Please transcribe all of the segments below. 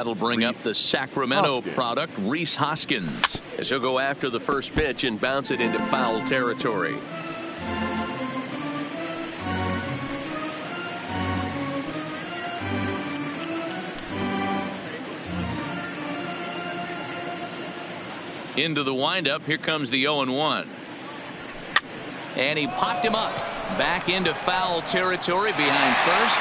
That'll bring up the Sacramento product, Rhys Hoskins, as he'll go after the first pitch and bounce it into foul territory. Into the windup. Here comes the 0-1. And he popped him up. Back into foul territory behind first.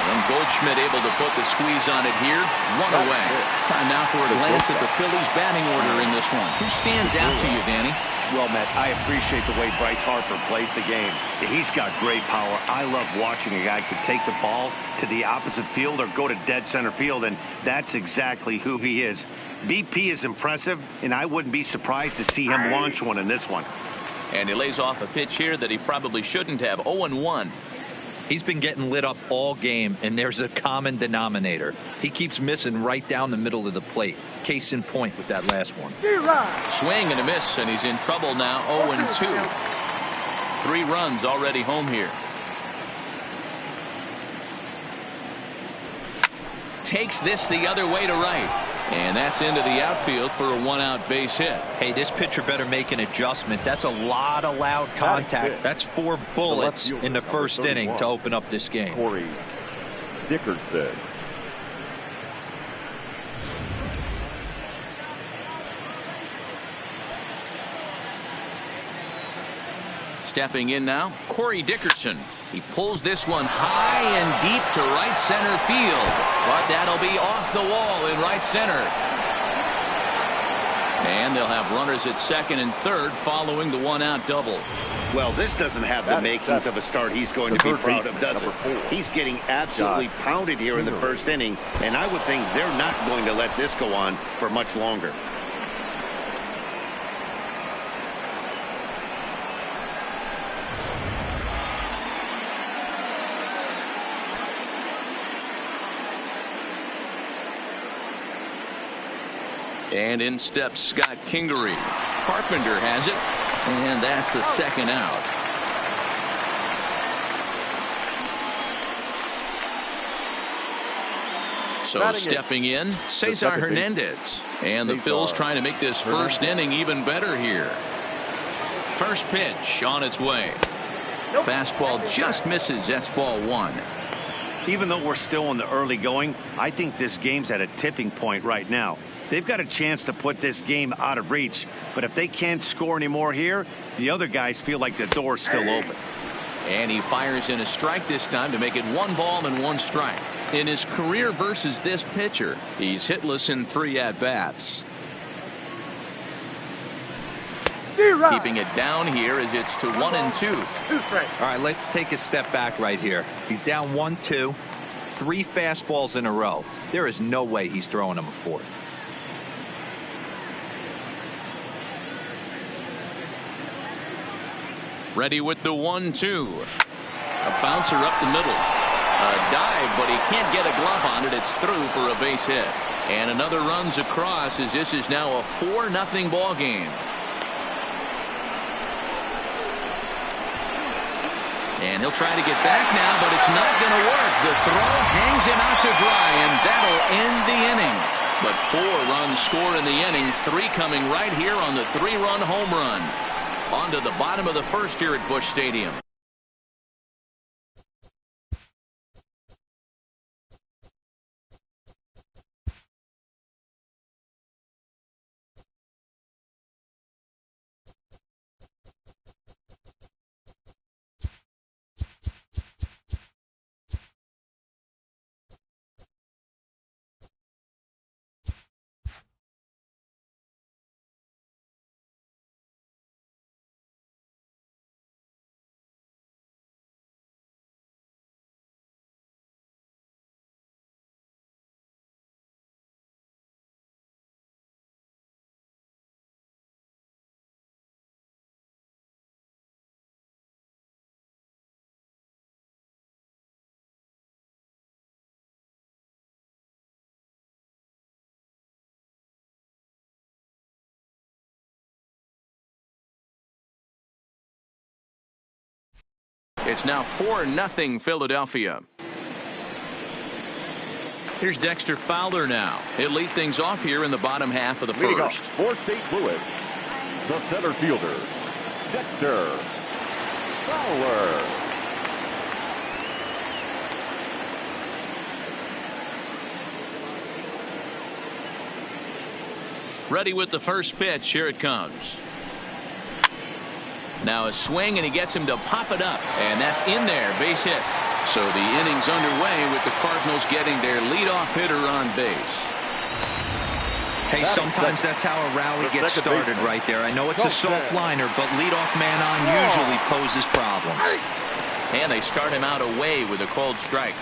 And Goldschmidt able to put the squeeze on it here. One away. Time now for a glance at the Phillies batting order in this one. Who stands out to you, Danny? Well, Matt, I appreciate the way Bryce Harper plays the game. He's got great power. I love watching a guy could take the ball to the opposite field or go to dead center field, and that's exactly who he is. BP is impressive, and I wouldn't be surprised to see him launch one in this one. And he lays off a pitch here that he probably shouldn't have. 0-1. He's been getting lit up all game, and there's a common denominator. He keeps missing right down the middle of the plate. Case in point with that last one. Swing and a miss, and he's in trouble now. 0-2. 3 runs already home here. Takes this the other way to right. And that's into the outfield for a 1-out base hit. Hey, this pitcher better make an adjustment. That's a lot of loud contact. That's 4 bullets in the first inning to open up this game. Corey Dickerson. Stepping in now, Corey Dickerson. He pulls this one high and deep to right center field. But that'll be off the wall in right center. And they'll have runners at second and third following the 1-out double. Well, this doesn't have the makings of a start he's going to be proud of, does it? He's getting absolutely pounded here in the first inning, and I would think they're not going to let this go on for much longer. And in steps Scott Kingery. Carpenter has it, and that's the second out. So stepping in, Cesar Hernandez. And the Phils trying to make this first inning even better here. First pitch on its way. Fastball just misses. That's ball 1. Even though we're still in the early going, I think this game's at a tipping point right now. They've got a chance to put this game out of reach, but if they can't score anymore here, the other guys feel like the door's still open. And he fires in a strike this time to make it 1 ball and 1 strike. In his career versus this pitcher, he's hitless in 3 at-bats. Keeping it down here as it's to 1-2. All right, let's take a step back right here. He's down 1-2, 3 fastballs in a row. There is no way he's throwing him a 4th. Ready with the 1-2. A bouncer up the middle. A dive, but he can't get a glove on it. It's through for a base hit. And another runs across as this is now a 4-0 ball game. And he'll try to get back now, but it's not going to work. The throw hangs him out to dry, and that'll end the inning. But 4 runs scored in the inning, 3 coming right here on the 3-run home run. On to the bottom of the first here at Busch Stadium. It's now 4-0 Philadelphia. Here's Dexter Fowler now. He'll lead things off here in the bottom half of the Leading first. off for St. Louis, the center fielder, Dexter Fowler. Ready with the first pitch. Here it comes. Now a swing, and he gets him to pop it up, and that's in there. Base hit. So the inning's underway with the Cardinals getting their leadoff hitter on base. Hey, sometimes that's how a rally gets started right there. I know it's a soft liner, but leadoff man on usually poses problems. And they start him out away with a called strike.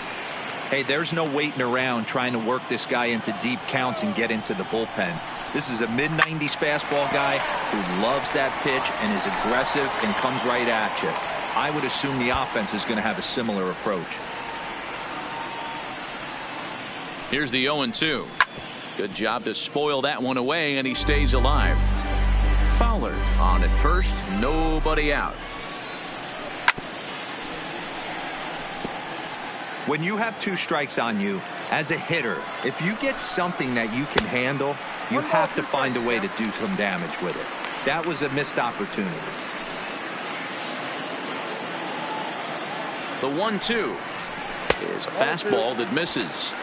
Hey, there's no waiting around trying to work this guy into deep counts and get into the bullpen. This is a mid-90s fastball guy who loves that pitch and is aggressive and comes right at you. I would assume the offense is going to have a similar approach. Here's the 0-2. Good job to spoil that one away, and he stays alive. Fowler on at first, nobody out. When you have 2 strikes on you, as a hitter, if you get something that you can handle, you have to find a way to do some damage with it. That was a missed opportunity. The 1-2 is a fastball that misses.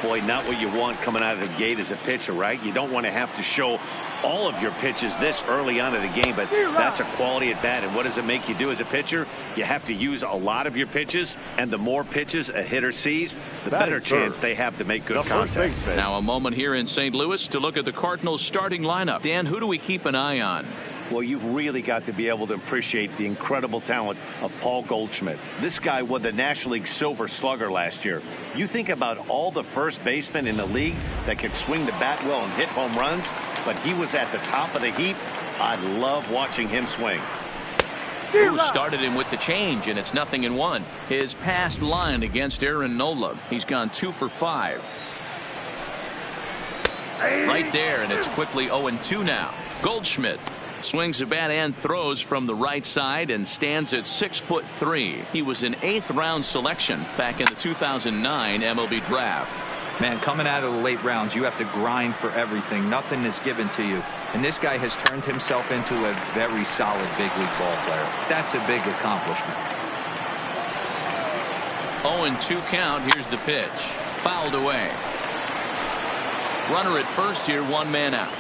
Boy, not what you want coming out of the gate as a pitcher, right? You don't want to have to show all of your pitches this early on in the game, but that's a quality at bat. And what does it make you do as a pitcher? You have to use a lot of your pitches, and the more pitches a hitter sees, the better chance they have to make good contact. Now a moment here in St. Louis to look at the Cardinals starting lineup. Dan, who do we keep an eye on? Well, you've really got to be able to appreciate the incredible talent of Paul Goldschmidt. This guy won the National League Silver Slugger last year. You think about all the first basemen in the league that could swing the bat well and hit home runs, but he was at the top of the heap. I love watching him swing. Who started him with the change, and it's 0-1. His past line against Aaron Nola, he's gone 2 for 5. Right there, and it's quickly 0-2 now. Goldschmidt swings the bat and throws from the right side and stands at 6'3". He was an 8th round selection back in the 2009 MLB draft. Man, coming out of the late rounds, you have to grind for everything. Nothing is given to you. And this guy has turned himself into a very solid big league ball player. That's a big accomplishment. 0-2 count. Here's the pitch. Fouled away. Runner at first here, 1 man out.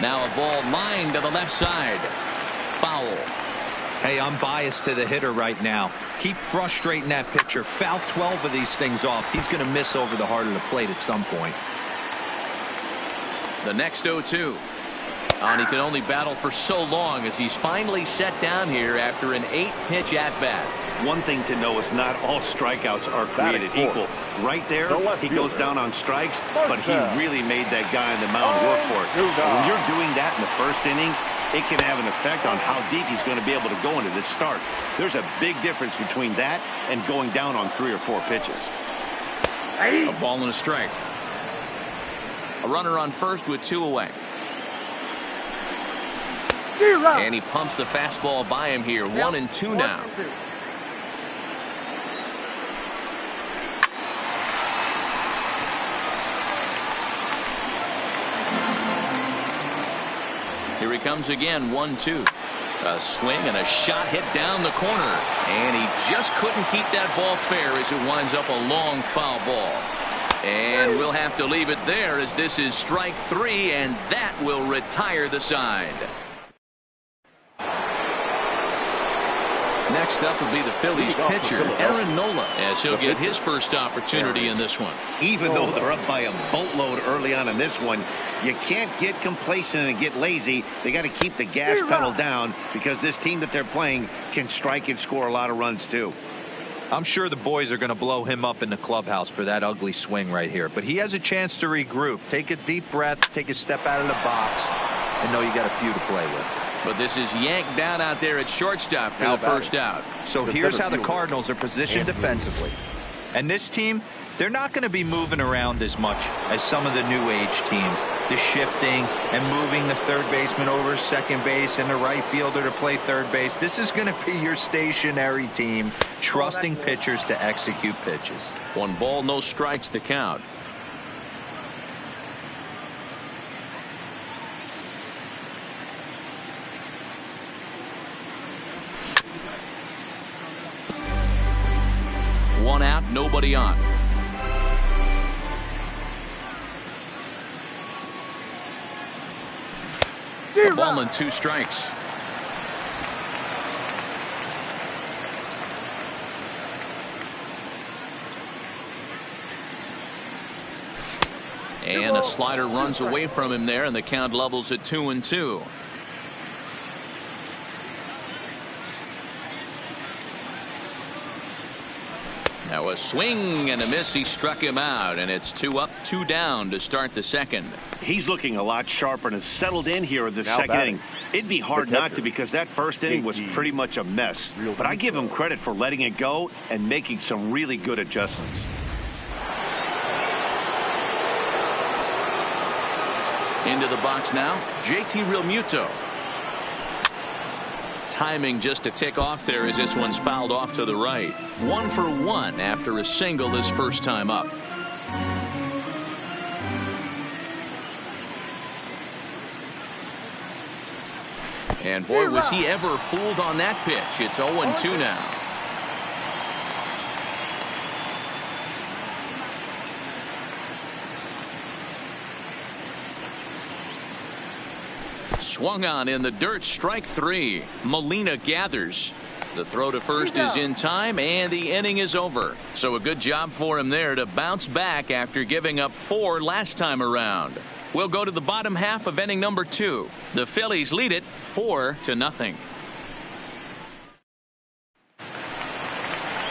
Now a ball lined to the left side. Foul. Hey, I'm biased to the hitter right now. Keep frustrating that pitcher. Foul 12 of these things off. He's going to miss over the heart of the plate at some point. The next 0-2. And he can only battle for so long as he's finally set down here after an 8-pitch at-bat. One thing to know is not all strikeouts are created equal. Right there, he goes down on strikes, but he really made that guy on the mound work for it. When you're doing that in the first inning, it can have an effect on how deep he's going to be able to go into this start. There's a big difference between that and going down on 3 or 4 pitches. A ball and a strike. A runner on first with 2 away. And he pumps the fastball by him here. 1-2 now. Here he comes again. 1-2. A swing and a shot hit down the corner, and he just couldn't keep that ball fair as it winds up a long foul ball. And we'll have to leave it there as this is strike 3, and that will retire the side. Next up will be the Phillies pitcher, Aaron Nola, as he'll get his first opportunity in this one. Even though they're up by a boatload early on in this one, you can't get complacent and get lazy. They got to keep the gas pedal down because this team that they're playing can strike and score a lot of runs too. I'm sure the boys are going to blow him up in the clubhouse for that ugly swing right here. But he has a chance to regroup, take a deep breath, take a step out of the box, and know you got a few to play with. But this is yanked down out there at shortstop for the first out. So here's how the Cardinals are positioned defensively. And this team, They're not going to be moving around as much as some of the new age teams. The shifting and moving the third baseman over second base and the right fielder to play third base. This is going to be your stationary team, trusting pitchers to execute pitches. 1 ball, no strikes, the count. One out, nobody on. A ball and 2 strikes. And a slider runs away from him there, and the count levels at 2-2. Now a swing and a miss. He struck him out, and it's 2 up, 2 down to start the second. He's looking a lot sharper and has settled in here in the second inning. It'd be hard not to, because that first inning was pretty much a mess. But I give him credit for letting it go and making some really good adjustments. Into the box now, JT Realmuto. Timing just to tick off there as this one's fouled off to the right. 1 for 1 after a single his first time up. And boy, was he ever fooled on that pitch. It's 0-2 now. Swung on in the dirt, strike 3. Molina gathers. The throw to first is in time, and the inning is over. So a good job for him there to bounce back after giving up 4 last time around. We'll go to the bottom half of inning number 2. The Phillies lead it 4-0.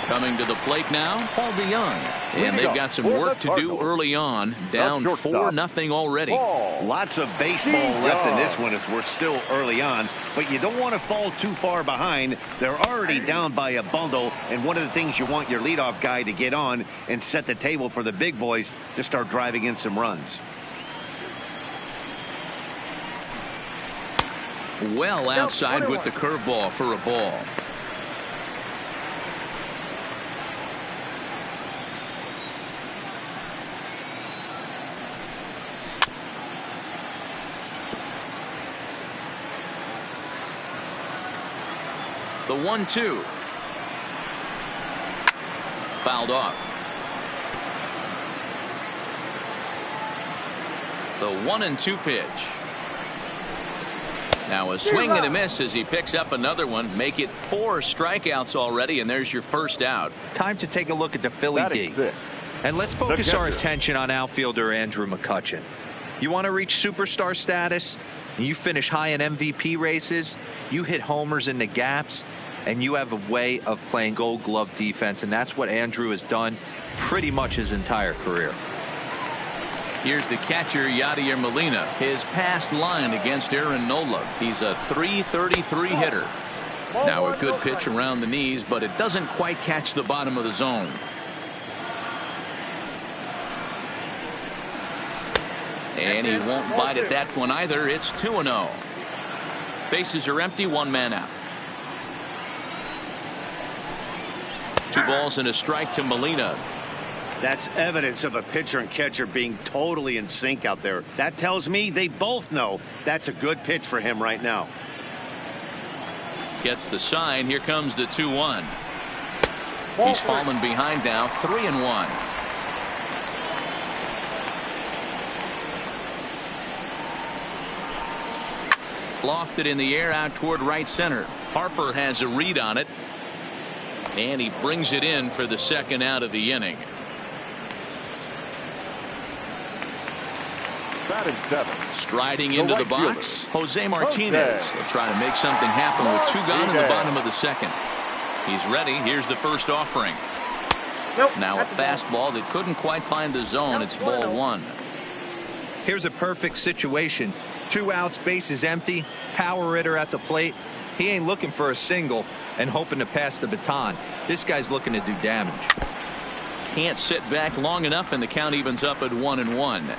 Coming to the plate now, Paul DeJong. And they've got some work to do early on. Down 4-0 already. Lots of baseball left in this one as we're still early on. But you don't want to fall too far behind. They're already down by a bundle. And one of the things you want your leadoff guy to get on and set the table for the big boys to start driving in some runs. Well outside with the curveball for a ball. The 1-2. Fouled off. The 1-2 pitch. Now a swing and a miss as he picks up another one. Make it 4 strikeouts already, and there's your first out. Time to take a look at the Philly D. And let's focus our attention on outfielder Andrew McCutchen. You want to reach superstar status? You finish high in MVP races, you hit homers in the gaps, and you have a way of playing Gold Glove defense, and that's what Andrew has done pretty much his entire career. Here's the catcher, Yadier Molina. His past line against Aaron Nola. He's a .333 hitter. Now a good pitch around the knees, but it doesn't quite catch the bottom of the zone. And he won't bite at that one either. It's 2-0. Bases are empty, 1 man out. 2 balls and a strike to Molina. That's evidence of a pitcher and catcher being totally in sync out there. That tells me they both know that's a good pitch for him right now. Gets the sign. Here comes the 2-1. He's fallen behind now, 3-1. Lofted in the air out toward right center. Harper has a read on it, and he brings it in for the second out of the inning. Batting 7. Striding into the box, Jose Martinez. He'll try to make something happen with 2 gone in the bottom of the second. He's ready. Here's the first offering. Now a fastball that couldn't quite find the zone. It's ball 1. Here's a perfect situation. 2 outs, bases empty, power hitter at the plate. He ain't looking for a single and hoping to pass the baton. This guy's looking to do damage. can't sit back long enough, and the count evens up at 1-1.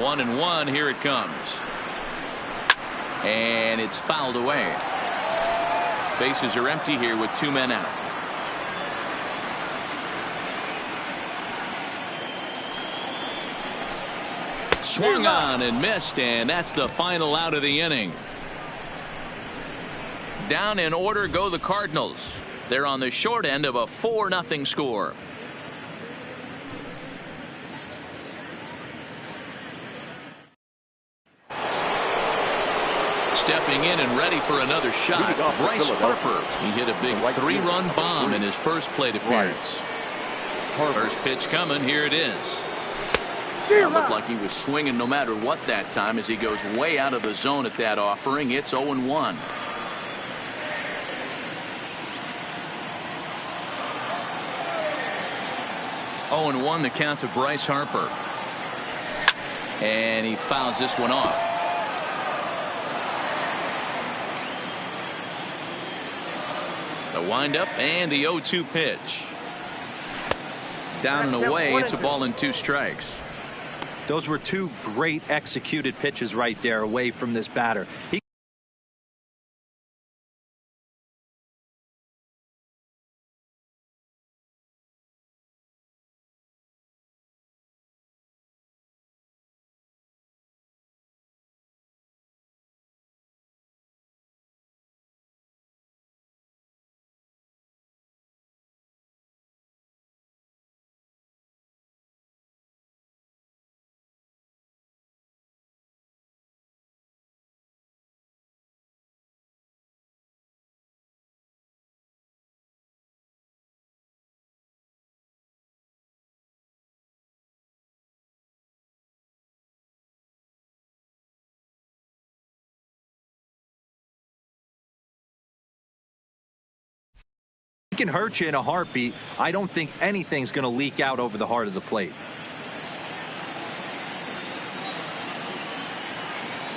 One and one. Here it comes. And it's fouled away. Bases are empty here with 2 men out. Swung on and missed, and that's the final out of the inning. Down in order go the Cardinals. They're on the short end of a 4-0 score. Stepping in and ready for another shot, Bryce Harper. He hit a big 3-run bomb in his first plate appearance. First pitch coming. Here it is. It looked like he was swinging no matter what that time as he goes way out of the zone at that offering. It's 0-1. The count to Bryce Harper. And he fouls this one off. The windup and the 0-2 pitch. Down and away. It's a ball and 2 strikes. Those were 2 great executed pitches right there away from this batter. He can hurt you in a heartbeat. I don't think anything's going to leak out over the heart of the plate.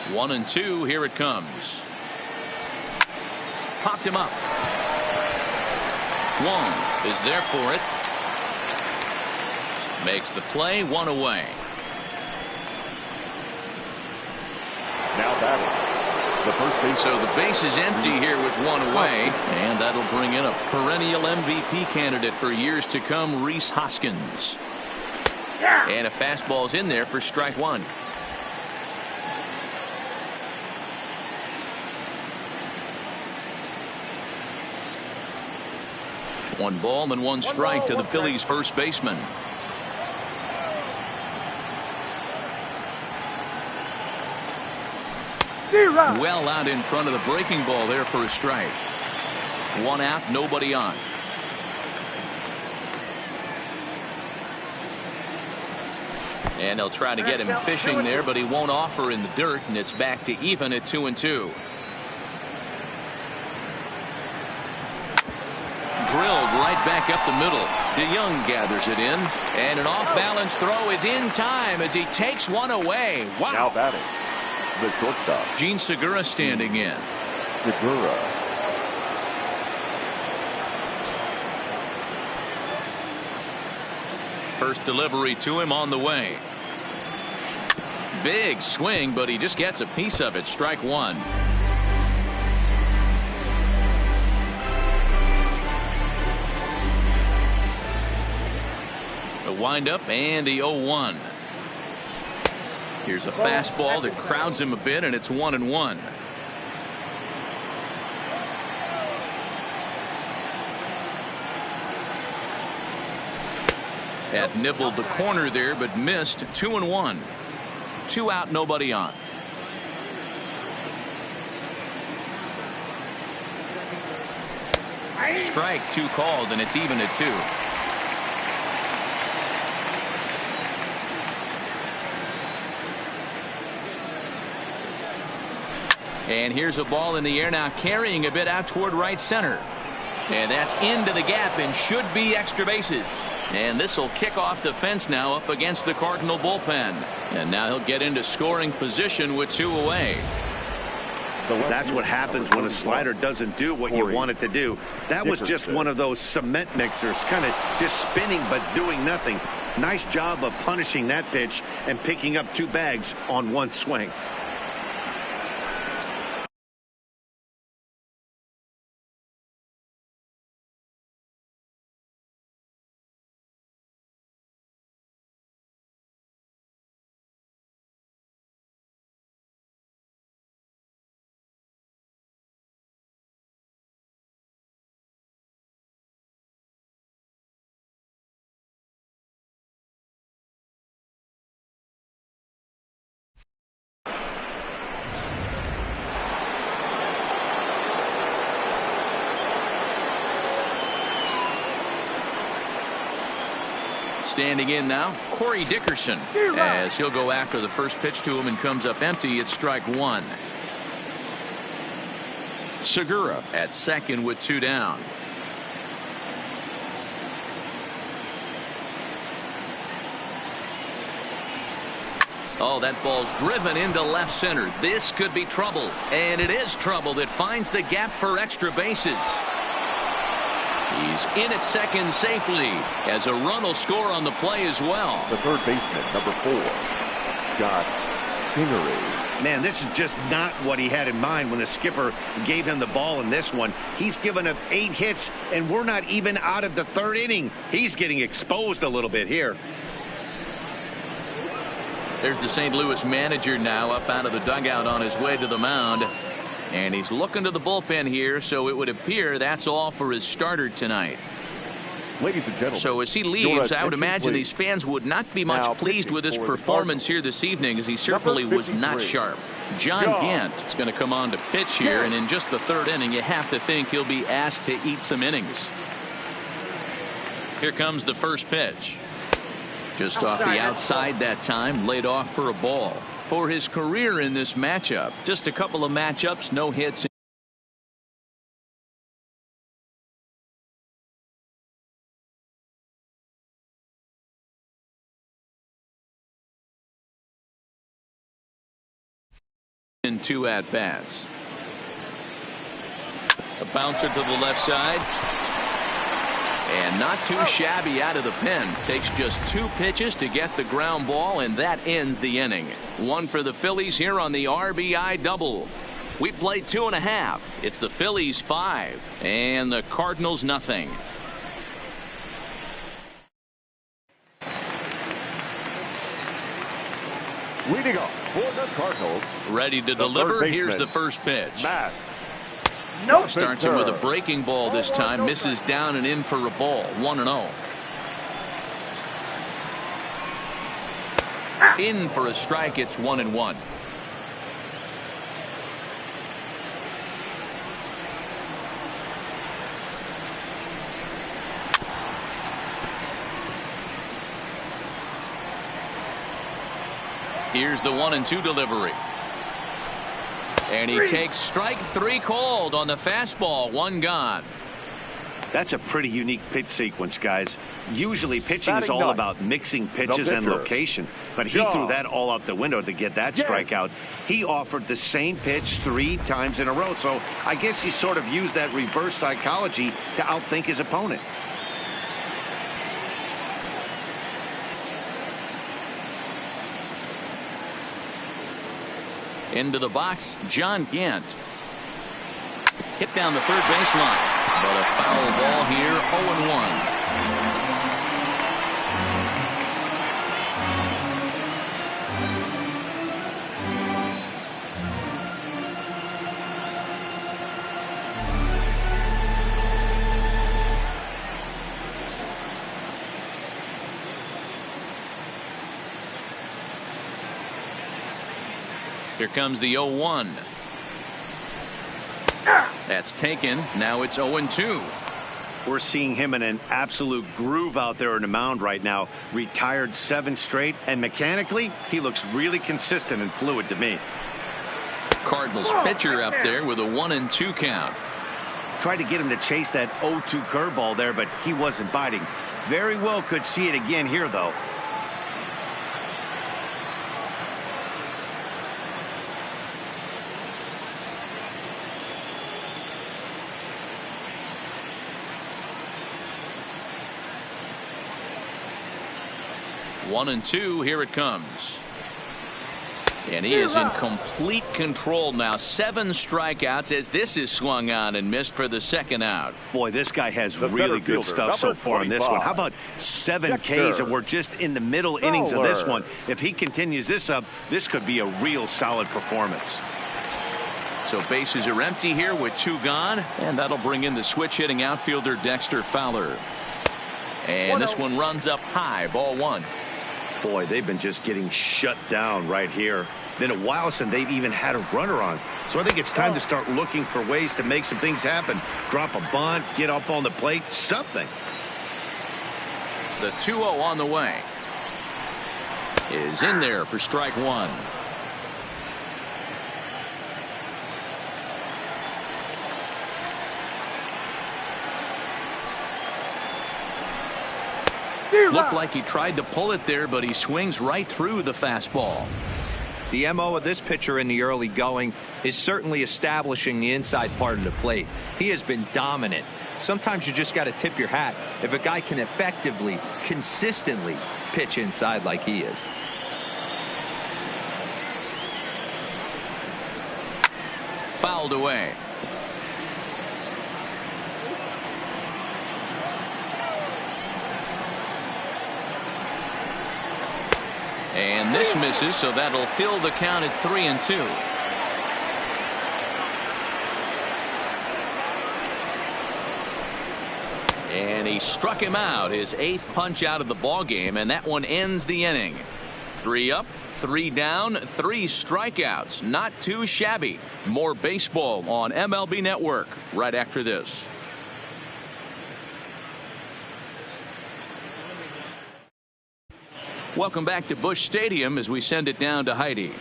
1-2. Here it comes. Popped him up. Wong is there for it. Makes the play. 1 away. Now batting. The first base. So the base is empty here with 1 away, and that'll bring in a perennial MVP candidate for years to come, Rhys Hoskins. And a fastball's in there for strike 1. One ball and 1 strike to the Phillies first baseman. Well out in front of the breaking ball there for a strike. 1 out, nobody on. And they'll try to get him fishing there, but he won't offer in the dirt, and it's back to even at 2-2. Drilled right back up the middle. DeYoung gathers it in, and an off-balance throw is in time as he takes 1 away. Wow. Now batting. The shortstop. Gene Segura standing in. Segura. First delivery to him on the way. Big swing, but he just gets a piece of it. Strike 1. The windup and the 0-1. Here's a fastball that crowds him a bit, and it's 1-1. Had nibbled the corner there, but missed. 2-1. 2 out, nobody on. Strike 2 called, and it's even at 2. And here's a ball in the air now, carrying a bit out toward right center. And that's into the gap and should be extra bases. And this will kick off the fence now up against the Cardinal bullpen. And now he'll get into scoring position with 2 away. That's what happens when a slider doesn't do what you want it to do. That was just one of those cement mixers, kind of just spinning but doing nothing. Nice job of punishing that pitch and picking up 2 bags on 1 swing. Standing in now, Corey Dickerson, as he'll go after the first pitch to him and comes up empty. It's strike 1. Segura at second with 2 down. Oh, that ball's driven into left center. This could be trouble, and it is trouble that finds the gap for extra bases. He's in at second safely as a run will score on the play as well. The third baseman, number 4, Scott Kingery. Man, this is just not what he had in mind when the skipper gave him the ball in this one. He's given up 8 hits, and we're not even out of the 3rd inning. He's getting exposed a little bit here. There's the St. Louis manager now up out of the dugout on his way to the mound. And he's looking to the bullpen here, so it would appear that's all for his starter tonight. Ladies and gentlemen, so as he leaves, I would imagine these fans would not be much pleased with his performance here this evening, as he certainly was not sharp. John Gant is going to come on to pitch here, and in just the 3rd inning, you have to think he'll be asked to eat some innings. Here comes the first pitch. Just off the outside that time, laid off for a ball. For his career in this matchup, just a couple of matchups, no hits. In 2 at-bats. A bouncer to the left side. And not too shabby out of the pen. Takes just 2 pitches to get the ground ball, and that ends the inning. 1 for the Phillies here on the RBI double. We played 2.5. It's the Phillies 5 and the Cardinals nothing. Leading off for the Cardinals. Ready to deliver. Here's the first pitch. Matt. Starts him with a breaking ball this time. Misses down and in for a ball. 1-0. In for a strike. It's 1-1. Here's the 1-2 delivery. And he takes strike 3 called on the fastball. 1 gone. That's a pretty unique pitch sequence, guys. Usually pitching is all about mixing pitches and location, but he threw that all out the window to get that strikeout. He offered the same pitch 3 times in a row, so I guess he sort of used that reverse psychology to outthink his opponent. Into the box, John Gant. Hit down the third baseline, but a foul ball here. 0-1. Here comes the 0-1. That's taken. Now it's 0-2. We're seeing him in an absolute groove out there on the mound right now. Retired 7 straight, and mechanically, he looks really consistent and fluid to me. Cardinals pitcher up there with a 1-2 count. Tried to get him to chase that 0-2 curveball there, but he wasn't biting. Very well could see it again here, though. One and two. Here it comes. And he is in complete control now. 7 strikeouts as this is swung on and missed for the second out. Boy, this guy has really good stuff so far in this one. How about 7 Ks, and we're just in the middle innings of this one. If he continues this up, this could be a real solid performance. So bases are empty here with 2 gone, and that'll bring in the switch hitting outfielder Dexter Fowler. And this one runs up high, ball 1. Boy, they've been just getting shut down right here. Been a while since they've even had a runner on. So I think it's time to start looking for ways to make some things happen. Drop a bunt, get up on the plate, something. The 2-0 on the way. Is in there for strike 1. Looked like he tried to pull it there, but he swings right through the fastball. The MO of this pitcher in the early going is certainly establishing the inside part of the plate. He has been dominant. Sometimes you just got to tip your hat if a guy can effectively, consistently pitch inside like he is. Fouled away. And this misses, so that'll fill the count at 3-2. And he struck him out, his 8th punch out of the ball game, and that one ends the inning. 3 up, 3 down, 3 strikeouts. Not too shabby. More baseball on MLB Network right after this. Welcome back to Busch Stadium as we send it down to Heidi.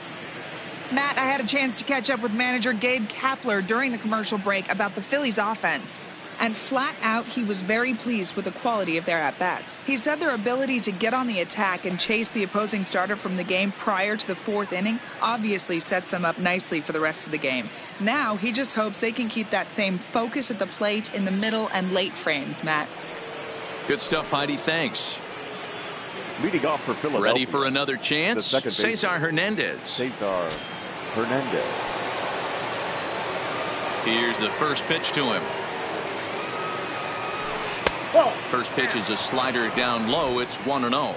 Matt, I had a chance to catch up with manager Gabe Kapler during the commercial break about the Phillies offense. And flat out, he was very pleased with the quality of their at-bats. He said their ability to get on the attack and chase the opposing starter from the game prior to the 4th inning obviously sets them up nicely for the rest of the game. Now, he just hopes they can keep that same focus at the plate in the middle and late frames, Matt. Good stuff, Heidi. Thanks. Leading off for Philadelphia. Ready for another chance? Cesar Hernandez. Cesar Hernandez. Here's the first pitch to him. First pitch is a slider down low. It's 1-0.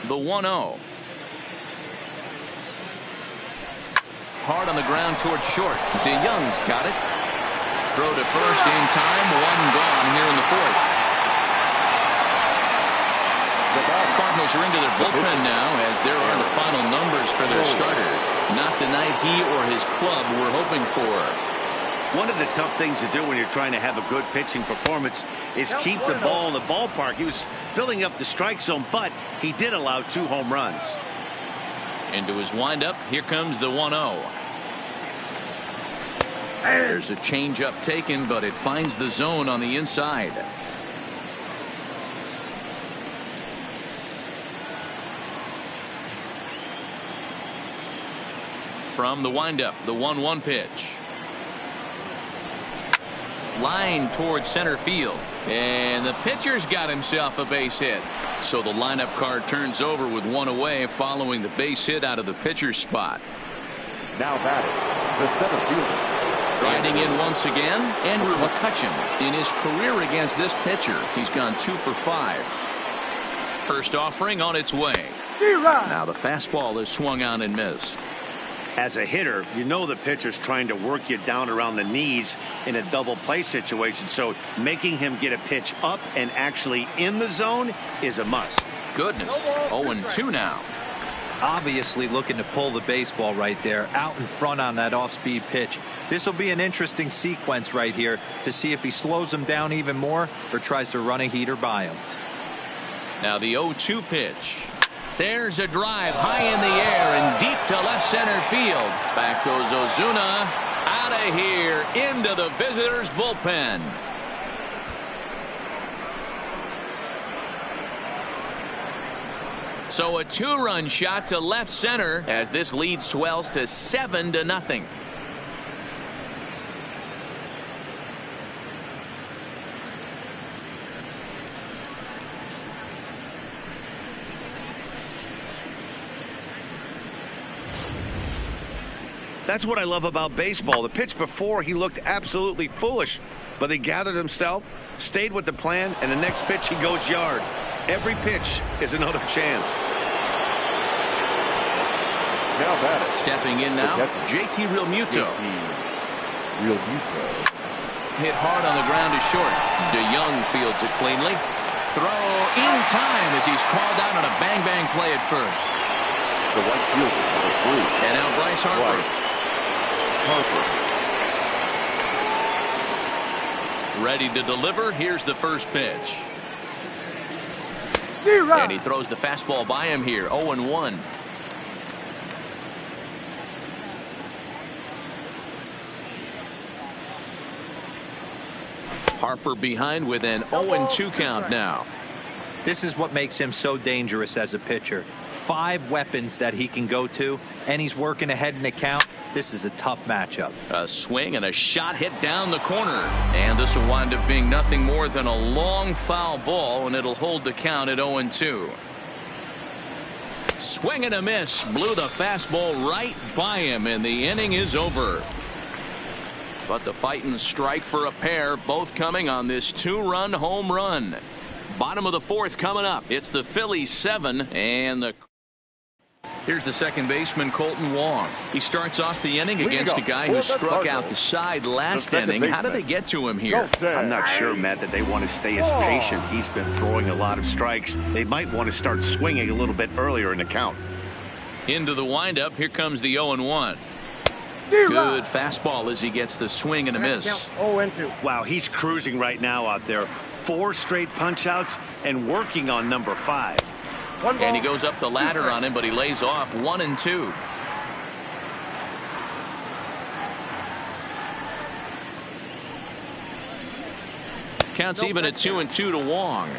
the 1-0. Hard on the ground towards short. DeYoung's got it. Throw to first in time. One gone here in the fourth. The Cardinals are into their bullpen now, as there are the final numbers for their starter. Not the night he or his club were hoping for. One of the tough things to do when you're trying to have a good pitching performance is keep the ball in the ballpark. He was filling up the strike zone, but he did allow 2 home runs. Into his windup, here comes the 1-0. There's a changeup taken, but it finds the zone on the inside. From the windup, the 1-1 pitch. Line towards center field, and the pitcher's got himself a base hit. So the lineup card turns over with 1 away following the base hit out of the pitcher's spot. Now batting, the center fielder. Standing in once again, Andrew McCutchen. In his career against this pitcher, he's gone 2 for 5. First offering on its way. Now the fastball is swung on and missed. As a hitter, you know the pitcher's trying to work you down around the knees in a double play situation, so making him get a pitch up and actually in the zone is a must. Goodness, 0-2 now. Obviously looking to pull the baseball right there, out in front on that off-speed pitch. This will be an interesting sequence right here to see if he slows him down even more or tries to run a heater by him. Now the 0-2 pitch. There's a drive high in the air and deep to left center field. Back goes Ozuna. Out of here into the visitors' bullpen. So a 2-run shot to left center as this lead swells to 7-0. That's what I love about baseball. The pitch before, he looked absolutely foolish, but he gathered himself, stayed with the plan, and the next pitch he goes yard. Every pitch is another chance. Now batting. Stepping in now, JT Realmuto. Hit hard on the ground to short. DeYoung fields it cleanly. Throw in time as he's called out on a bang-bang play at first. The right fielder, number 3. And now Bryce Harper. Ready to deliver. Here's the first pitch. And he throws the fastball by him here. 0-1. Harper behind with an 0-2 count now. This is what makes him so dangerous as a pitcher. 5 weapons that he can go to, and he's working ahead in the count. This is a tough matchup. A swing and a shot hit down the corner. And this will wind up being nothing more than a long foul ball, and it'll hold the count at 0-2. Swing and a miss. Blew the fastball right by him, and the inning is over. But the fighting strike for a pair, both coming on this 2-run home run. Bottom of the fourth coming up. It's the Phillies 7 and the. Here's the second baseman, Colton Wong. He starts off the inning against a guy who struck out the side last inning. How did they get to him here? I'm not sure, Matt, that they want to stay as patient. He's been throwing a lot of strikes. They might want to start swinging a little bit earlier in the count. Into the windup. Here comes the 0-1. Good fastball as he gets the swing and a miss. Wow, he's cruising right now out there. 4 straight punch outs and working on number 5. And he goes up the ladder on him, but he lays off 1-2. Counts even at 2-2 to Wong.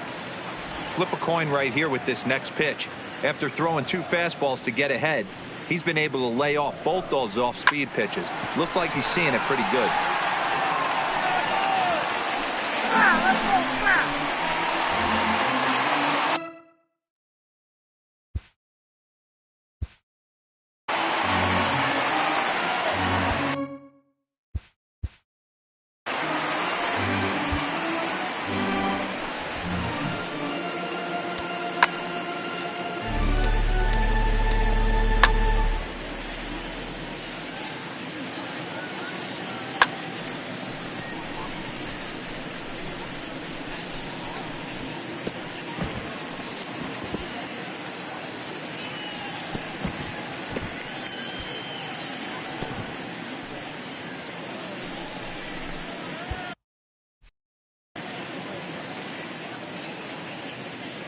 Flip a coin right here with this next pitch. After throwing 2 fastballs to get ahead, he's been able to lay off both those off-speed pitches. Looks like he's seeing it pretty good.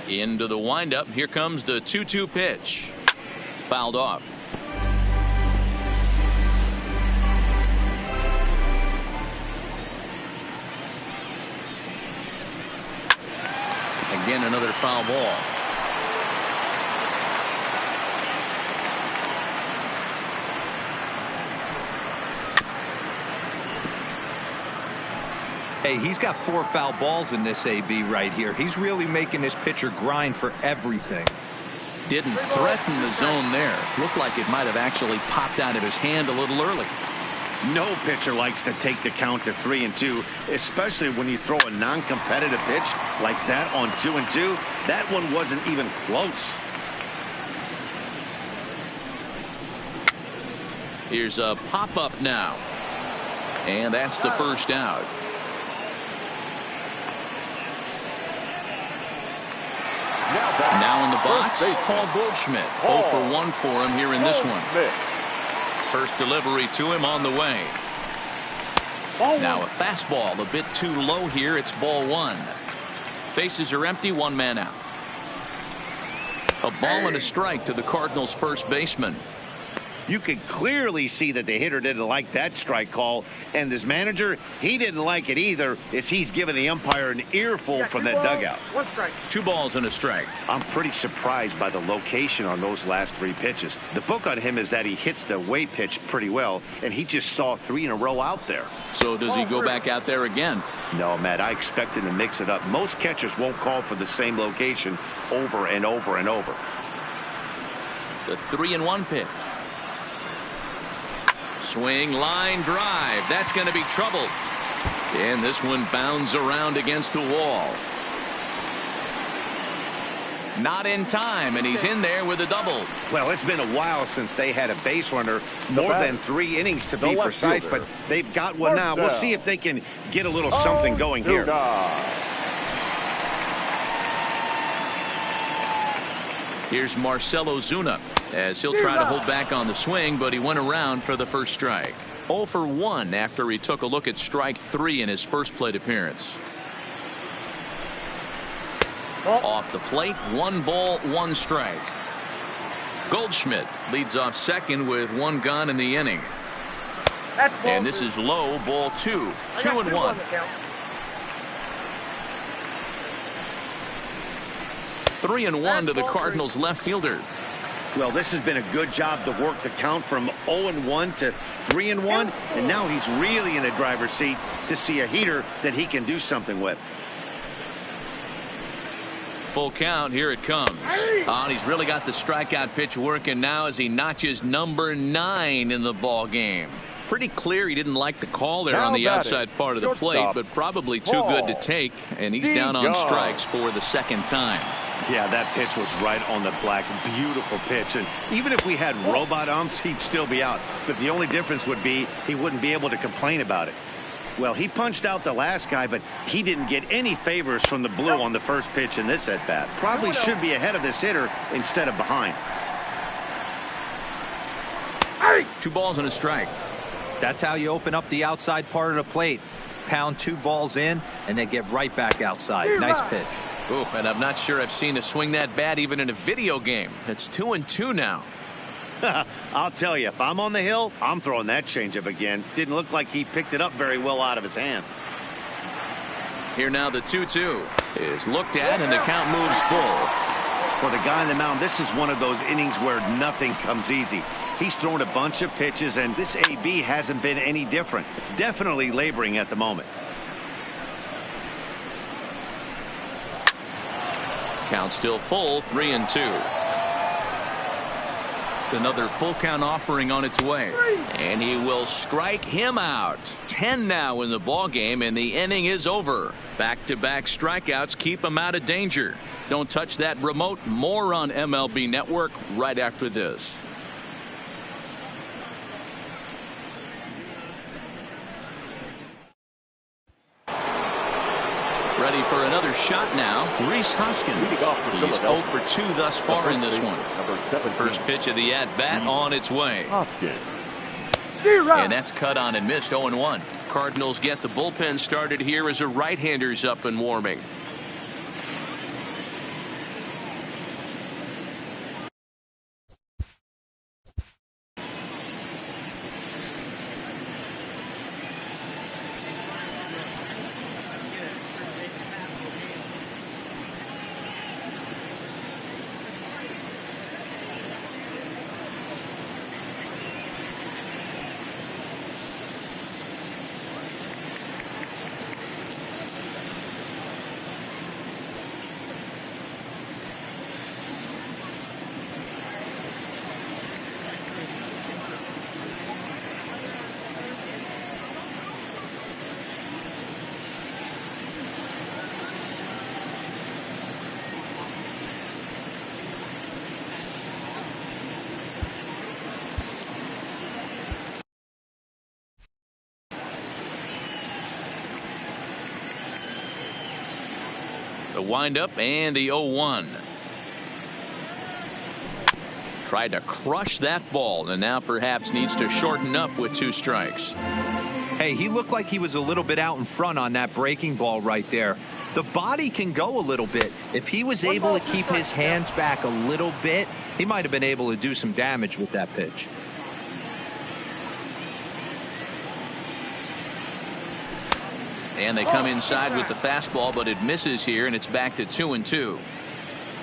Into the windup. Here comes the 2-2 pitch. Fouled off. Again, another foul ball. Hey, he's got 4 foul balls in this AB right here. He's really making this pitcher grind for everything. Didn't threaten the zone there. Looked like it might have actually popped out of his hand a little early. No pitcher likes to take the count to 3-2, especially when you throw a non-competitive pitch like that on 2-2. That one wasn't even close. Here's a pop-up now. And that's the first out. Now in the box, Paul Goldschmidt. 0 for 1 for him here in this one. First delivery to him on the way. Now a fastball a bit too low here. It's ball 1. Bases are empty. 1 man out. A ball and a strike to the Cardinals first baseman. You could clearly see that the hitter didn't like that strike call, and his manager, he didn't like it either, as he's giving the umpire an earful from that dugout. 2 balls and a strike. I'm pretty surprised by the location on those last 3 pitches. The book on him is that he hits the away pitch pretty well, and he just saw 3 in a row out there. So does he go back out there again? No, Matt, I expect him to mix it up. Most catchers won't call for the same location over and over and over. The 3-1 pitch. Swing, line drive. That's going to be trouble. And this one bounds around against the wall. Not in time, and he's in there with a double. Well, it's been a while since they had a base runner, more than 3 innings to be precise, but they've got one now. We'll see if they can get a little something going here. Here's Marcell Ozuna, as he'll try to hold back on the swing, but he went around for the first strike. 0 for 1 after he took a look at strike 3 in his first plate appearance. Off the plate, 1 ball, 1 strike. Goldschmidt leads off second with 1 gone in the inning. And this is low, ball 2. 2-1. 3-1 to the Cardinals left fielder. Well, this has been a good job to work the count from 0-1 to 3-1, and now he's really in the driver's seat to see a heater that he can do something with. Full count. Here it comes. And he's really got the strikeout pitch working now as he notches number 9 in the ball game. Pretty clear he didn't like the call there on the outside part of the plate, but probably too good to take, and he's down on strikes for the second time. Yeah, that pitch was right on the black. Beautiful pitch. And even if we had robot umps, he'd still be out. But the only difference would be he wouldn't be able to complain about it. Well, he punched out the last guy, but he didn't get any favors from the blue on the first pitch in this at-bat. Probably should be ahead of this hitter instead of behind. 2 balls and a strike. That's how you open up the outside part of the plate. Pound 2 balls in and then get right back outside. Nice pitch. Ooh, and I'm not sure I've seen a swing that bad even in a video game. It's 2-2 now. I'll tell you, if I'm on the hill, I'm throwing that changeup again. Didn't look like he picked it up very well out of his hand. Here now the 2-2 is looked at and the count moves full. For the guy on the mound, this is one of those innings where nothing comes easy. He's thrown a bunch of pitches, and this AB hasn't been any different. Definitely laboring at the moment. Count still full, 3-2. Another full count offering on its way, and he will strike him out. 10 now in the ball game, and the inning is over. Back-to-back strikeouts keep him out of danger. Don't touch that remote. More on MLB Network right after this. Ready for another shot now. Rhys Hoskins. He's 0 for 2 thus far in this one. First pitch of the at-bat on its way. And that's cut on and missed. 0-1. Cardinals get the bullpen started here as a right-hander's up and warming. The windup and the 0-1. Tried to crush that ball and now perhaps needs to shorten up with 2 strikes. Hey, he looked like he was a little bit out in front on that breaking ball right there. The body can go a little bit. If he was able to keep his hands back a little bit, he might have been able to do some damage with that pitch. And they come inside with the fastball, but it misses here, and it's back to 2-2.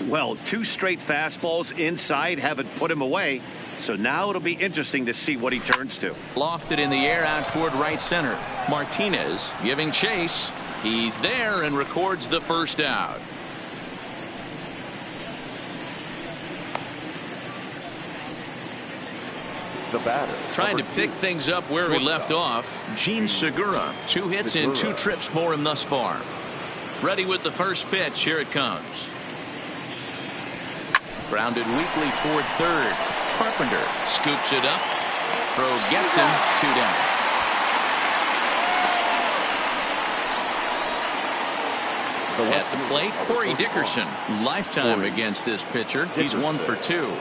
Well, 2 straight fastballs inside haven't put him away. So now it'll be interesting to see what he turns to. Lofted in the air out toward right center. Martinez giving chase. He's there and records the first out. The batter. Trying to pick things up where we left off. Gene Segura. 2 hits in 2 trips for him thus far. Ready with the first pitch. Here it comes. Grounded weakly toward third. Carpenter scoops it up. Throw gets him. 2 down. At the plate, Corey Dickerson. Lifetime against this pitcher. He's 1 for 2.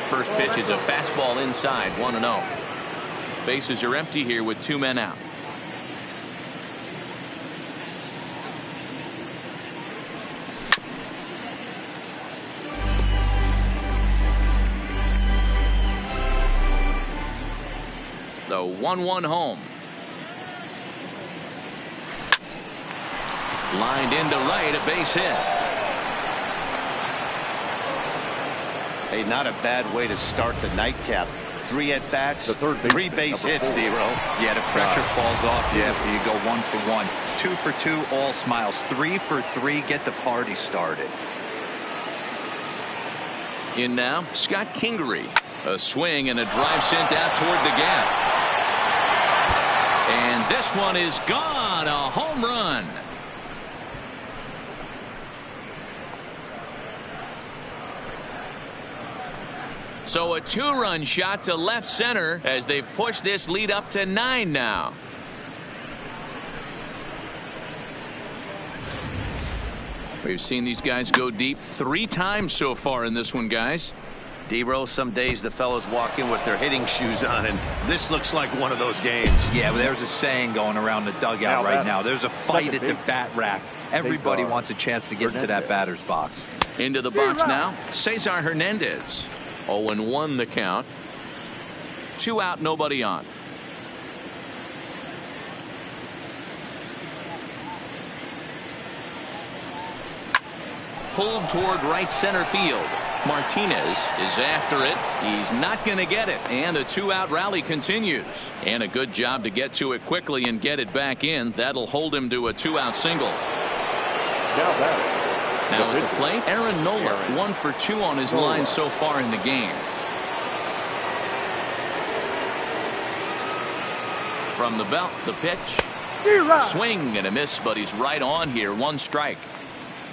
First pitch is a fastball inside, 1-0. Bases are empty here with 2 men out. The 1-1 home. Lined into right, a base hit. Hey, not a bad way to start the nightcap. 3 at-bats, 3 base hits, D-Row. Yeah, the pressure falls off you after you go 1 for 1. 2 for 2, all smiles. 3 for 3, get the party started. In now, Scott Kingery. A swing and a drive sent out toward the gap. And this one is gone. A home run. So a 2-run shot to left center as they've pushed this lead up to 9 now. We've seen these guys go deep 3 times so far in this one, guys. D-Row, some days the fellows walk in with their hitting shoes on, and this looks like one of those games. Yeah, well, there's a saying going around the dugout right now. There's a fight at the bat rack. Everybody wants a chance to get into that batter's box. Into the box now, Cesar Hernandez. 0-1 the count. 2 out, nobody on. Pulled toward right center field. Martinez is after it. He's not going to get it. And the 2-out rally continues. And a good job to get to it quickly and get it back in. That'll hold him to a 2-out single. Now at the plate, Aaron Nola. 1 for 2 on his line so far in the game. From the belt, the pitch. Swing and a miss, but he's right on here. 1 strike.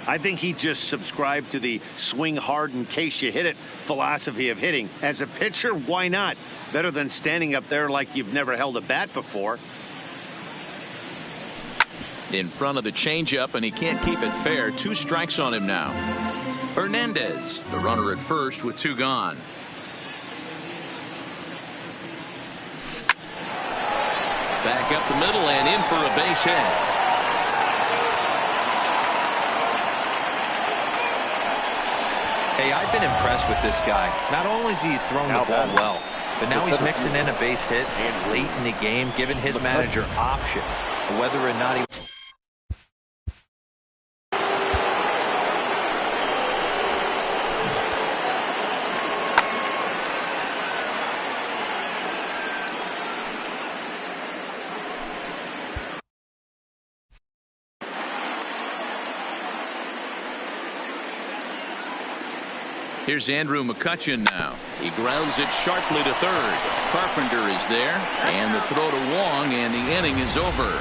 I think he just subscribed to the swing hard in case you hit it philosophy of hitting. As a pitcher, why not? Better than standing up there like you've never held a bat before. In front of the changeup, and he can't keep it fair. 2 strikes on him now. Hernandez, the runner at first with 2 gone. Back up the middle and in for a base hit. Hey, I've been impressed with this guy. Not only has he thrown the ball well, but now he's mixing in a base hit late in the game, giving his manager options, whether or not he... Here's Andrew McCutchen now. He grounds it sharply to third. Carpenter is there, and the throw to Wong, and the inning is over.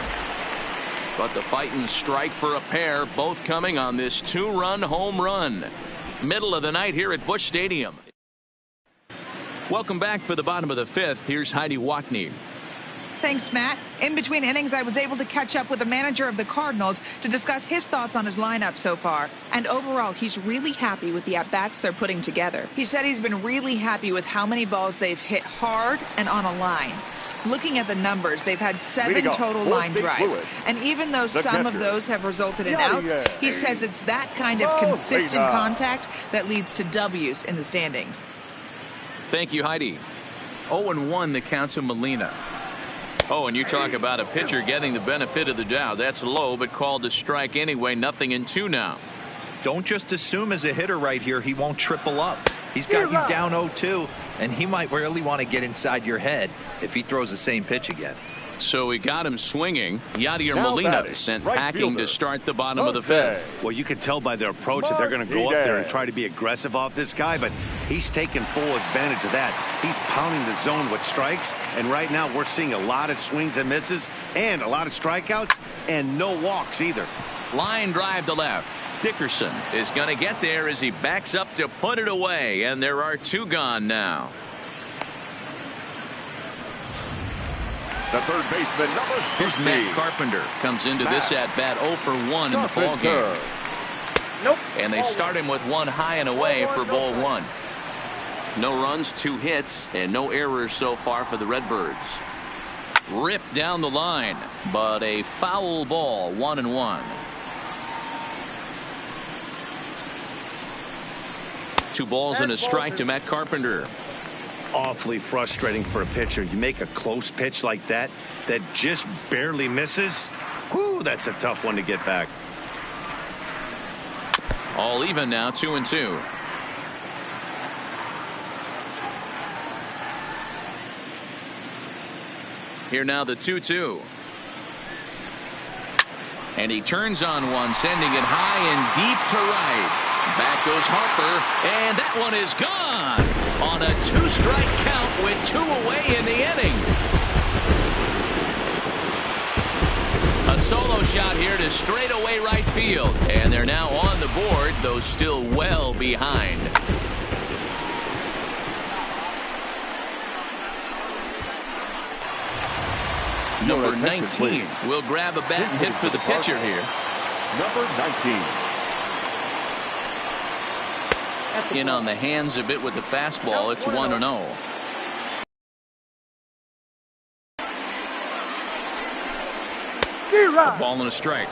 But the fighting strike for a pair, both coming on this 2-run home run. Middle of the night here at Busch Stadium. Welcome back for the bottom of the 5th. Here's Heidi Watney. Thanks, Matt. In between innings, I was able to catch up with the manager of the Cardinals to discuss his thoughts on his lineup so far. And overall, he's really happy with the at-bats they're putting together. He said he's been really happy with how many balls they've hit hard and on a line. Looking at the numbers, they've had 7 total line drives. And even though some of those have resulted in outs, he says it's that kind of consistent contact that leads to W's in the standings. Thank you, Heidi. 0-1 the count to Molina. Oh, and you talk about a pitcher getting the benefit of the doubt. That's low, but called a strike anyway. 0-2 now. Don't just assume as a hitter right here he won't triple up. He's got you down 0-2, and he might really want to get inside your head if he throws the same pitch again. So he got him swinging. Yadier Molina sent packing to start the bottom of the fifth. Well, you can tell by their approach that they're going to go up there and try to be aggressive off this guy, but he's taking full advantage of that. He's pounding the zone with strikes, and right now we're seeing a lot of swings and misses and a lot of strikeouts and no walks either. Line drive to left. Dickerson is going to get there as he backs up to put it away, and there are 2 gone now. The third baseman, number 50. Here's Matt Carpenter. Comes into this at-bat 0 for 1 in the ball game. And they start him with 1 high and away for ball 1. No runs, 2 hits, and no errors so far for the Redbirds. Ripped down the line, but a foul ball, 1-1. 2 balls and a strike to Matt Carpenter. Awfully frustrating for a pitcher. You make a close pitch like that just barely misses. Whew, that's a tough one to get back. All even now, 2-2. Here now the 2-2. And he turns on one, sending it high and deep to right. Back goes Harper, and that one is gone on a 2-strike count with 2 away in the inning. A solo shot here to straightaway right field, and they're now on the board, though still well behind. Number 19 will grab a bat and hit for the pitcher here. Number 19. In on the hands a bit with the fastball. It's 1-0. A ball and a strike.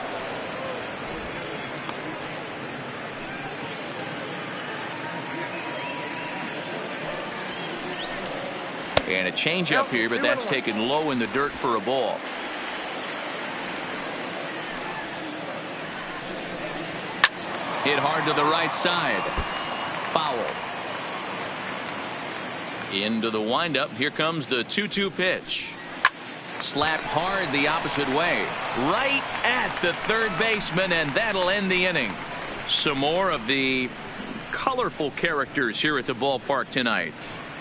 And a changeup here, but that's taken low in the dirt for a ball. Hit hard to the right side. Foul. Into the windup. Here comes the 2-2 pitch. Slapped hard the opposite way. Right at the third baseman, and that'll end the inning. Some more of the colorful characters here at the ballpark tonight.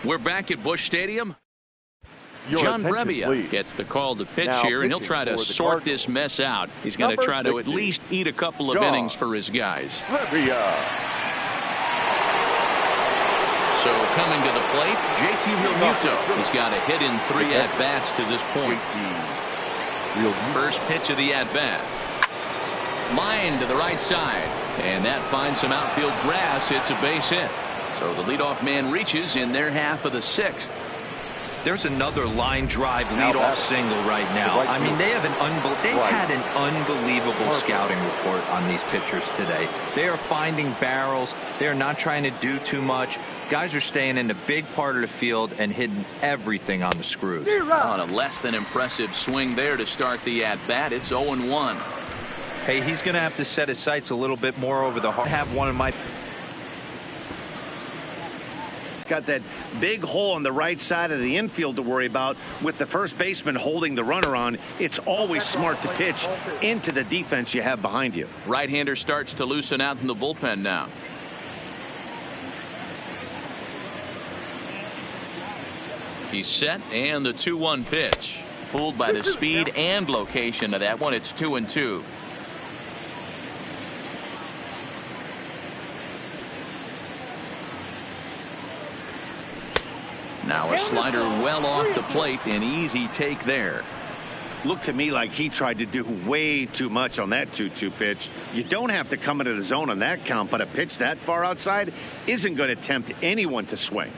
We're back at Busch Stadium. John Brebbia gets the call to pitch here, and he'll try to sort this mess out. He's going to try to at least eat a couple of innings for his guys. So coming to the plate, JT Realmuto. He's got a hit in 3 at-bats to this point. First pitch of the at-bat. Line to the right side, and that finds some outfield grass. It's a base hit. So the leadoff man reaches in their half of the 6th. There's another line drive leadoff single right now. I mean, they've had an unbelievable scouting report on these pitchers today. They are finding barrels. They're not trying to do too much. Guys are staying in the big part of the field and hitting everything on the screws. On a less than impressive swing there to start the at-bat. It's 0-1. Hey, he's going to have to set his sights a little bit more over the heart. I have one of my... Got that big hole on the right side of the infield to worry about with the first baseman holding the runner on. It's always smart to pitch into the defense you have behind you. Right-hander starts to loosen out in the bullpen now. He's set, and the 2-1 pitch. Fooled by the speed and location of that one. It's 2-2. Now a slider well off the plate, an easy take there. looked to me like he tried to do way too much on that 2-2 pitch. You don't have to come into the zone on that count, but a pitch that far outside isn't going to tempt anyone to swing.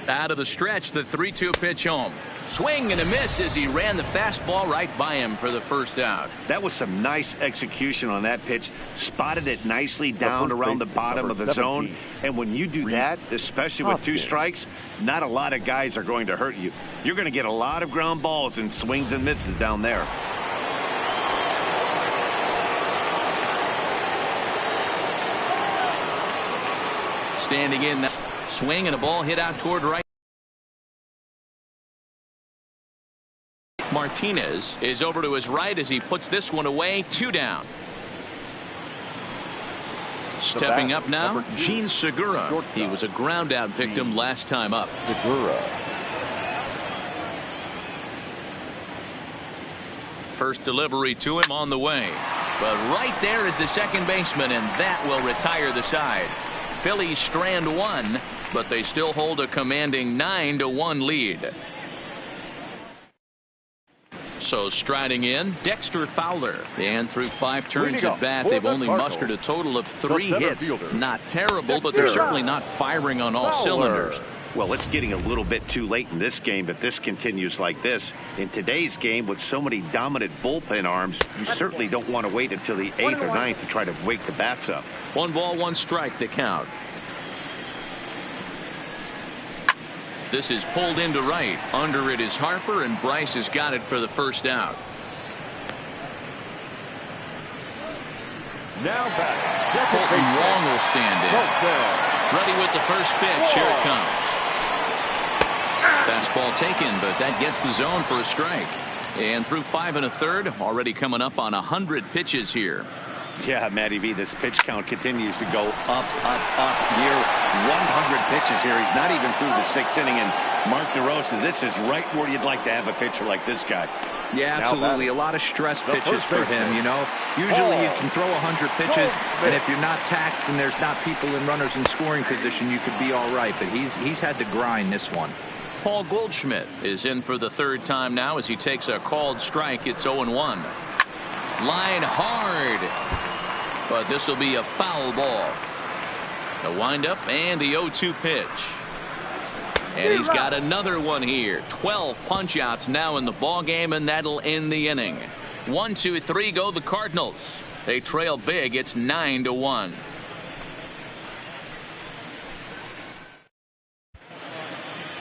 Out of the stretch, the 3-2 pitch home. Swing and a miss as he ran the fastball right by him for the first out. That was some nice execution on that pitch. Spotted it nicely down around the bottom of the zone. And when you do that, especially with 2 strikes, not a lot of guys are going to hurt you. You're going to get a lot of ground balls and swings and misses down there. Standing in, swing and a ball hit out toward right. Martinez is over to his right as he puts this one away. 2 down. Stepping up now, Gene Segura. He was a ground out victim last time up. Segura. First delivery to him on the way. But right there is the second baseman, and that will retire the side. Phillies strand 1, but they still hold a commanding 9-1 lead. So striding in, Dexter Fowler. And through 5 turns at bat, they've only mustered a total of 3 hits. Not terrible, but they're certainly not firing on all cylinders. Well, it's getting a little bit too late in this game, but this continues like this. In today's game, with so many dominant bullpen arms, you certainly don't want to wait until the 8th or 9th to try to wake the bats up. 1 ball, 1 strike, the count. This is pulled into right. Under it is Harper, and Bryce has got it for the first out. Now back. Colton Wong will stand in. Ready with the first pitch. Here it comes. Fastball taken, but that gets the zone for a strike. And through 5 1/3, already coming up on 100 pitches here. Yeah, Matty V, this pitch count continues to go up, near 100 pitches here. He's not even through the 6th inning. And Mark DeRosa, this is right where you'd like to have a pitcher like this guy. Yeah, absolutely. A lot of stress pitches for him, you know. Usually you can throw 100 pitches, and if you're not taxed and there's not people in runners in scoring position, you could be all right. But he's had to grind this one. Paul Goldschmidt is in for the 3rd time now as he takes a called strike. It's 0-1. Line hard, but this will be a foul ball. The windup and the 0-2 pitch. And he's got another one here. 12 punch outs now in the ball game, and that'll end the inning. 1, 2, 3 go the Cardinals. They trail big. It's 9-1.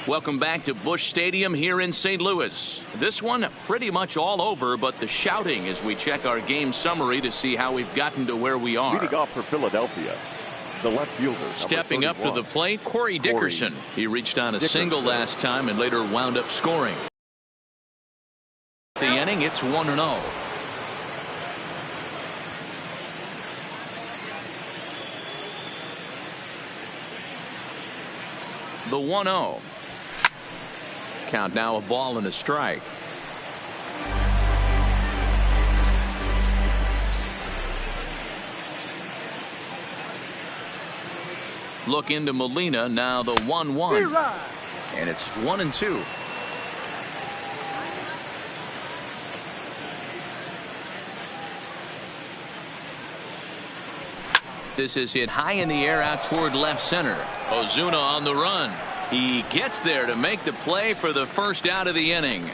Welcome back to Busch Stadium here in St. Louis. This one pretty much all over, but the shouting as we check our game summary to see how we've gotten to where we are. Leading off for Philadelphia, the left fielder. Stepping up to the plate, Corey Dickerson. He reached on a single last time and later wound up scoring. The inning, it's 1-0. The 1-0. Count now, a ball and a strike. Look into Molina, now the 1-1. And it's 1-2. This is hit high in the air out toward left center. Ozuna on the run. He gets there to make the play for the first out of the inning. The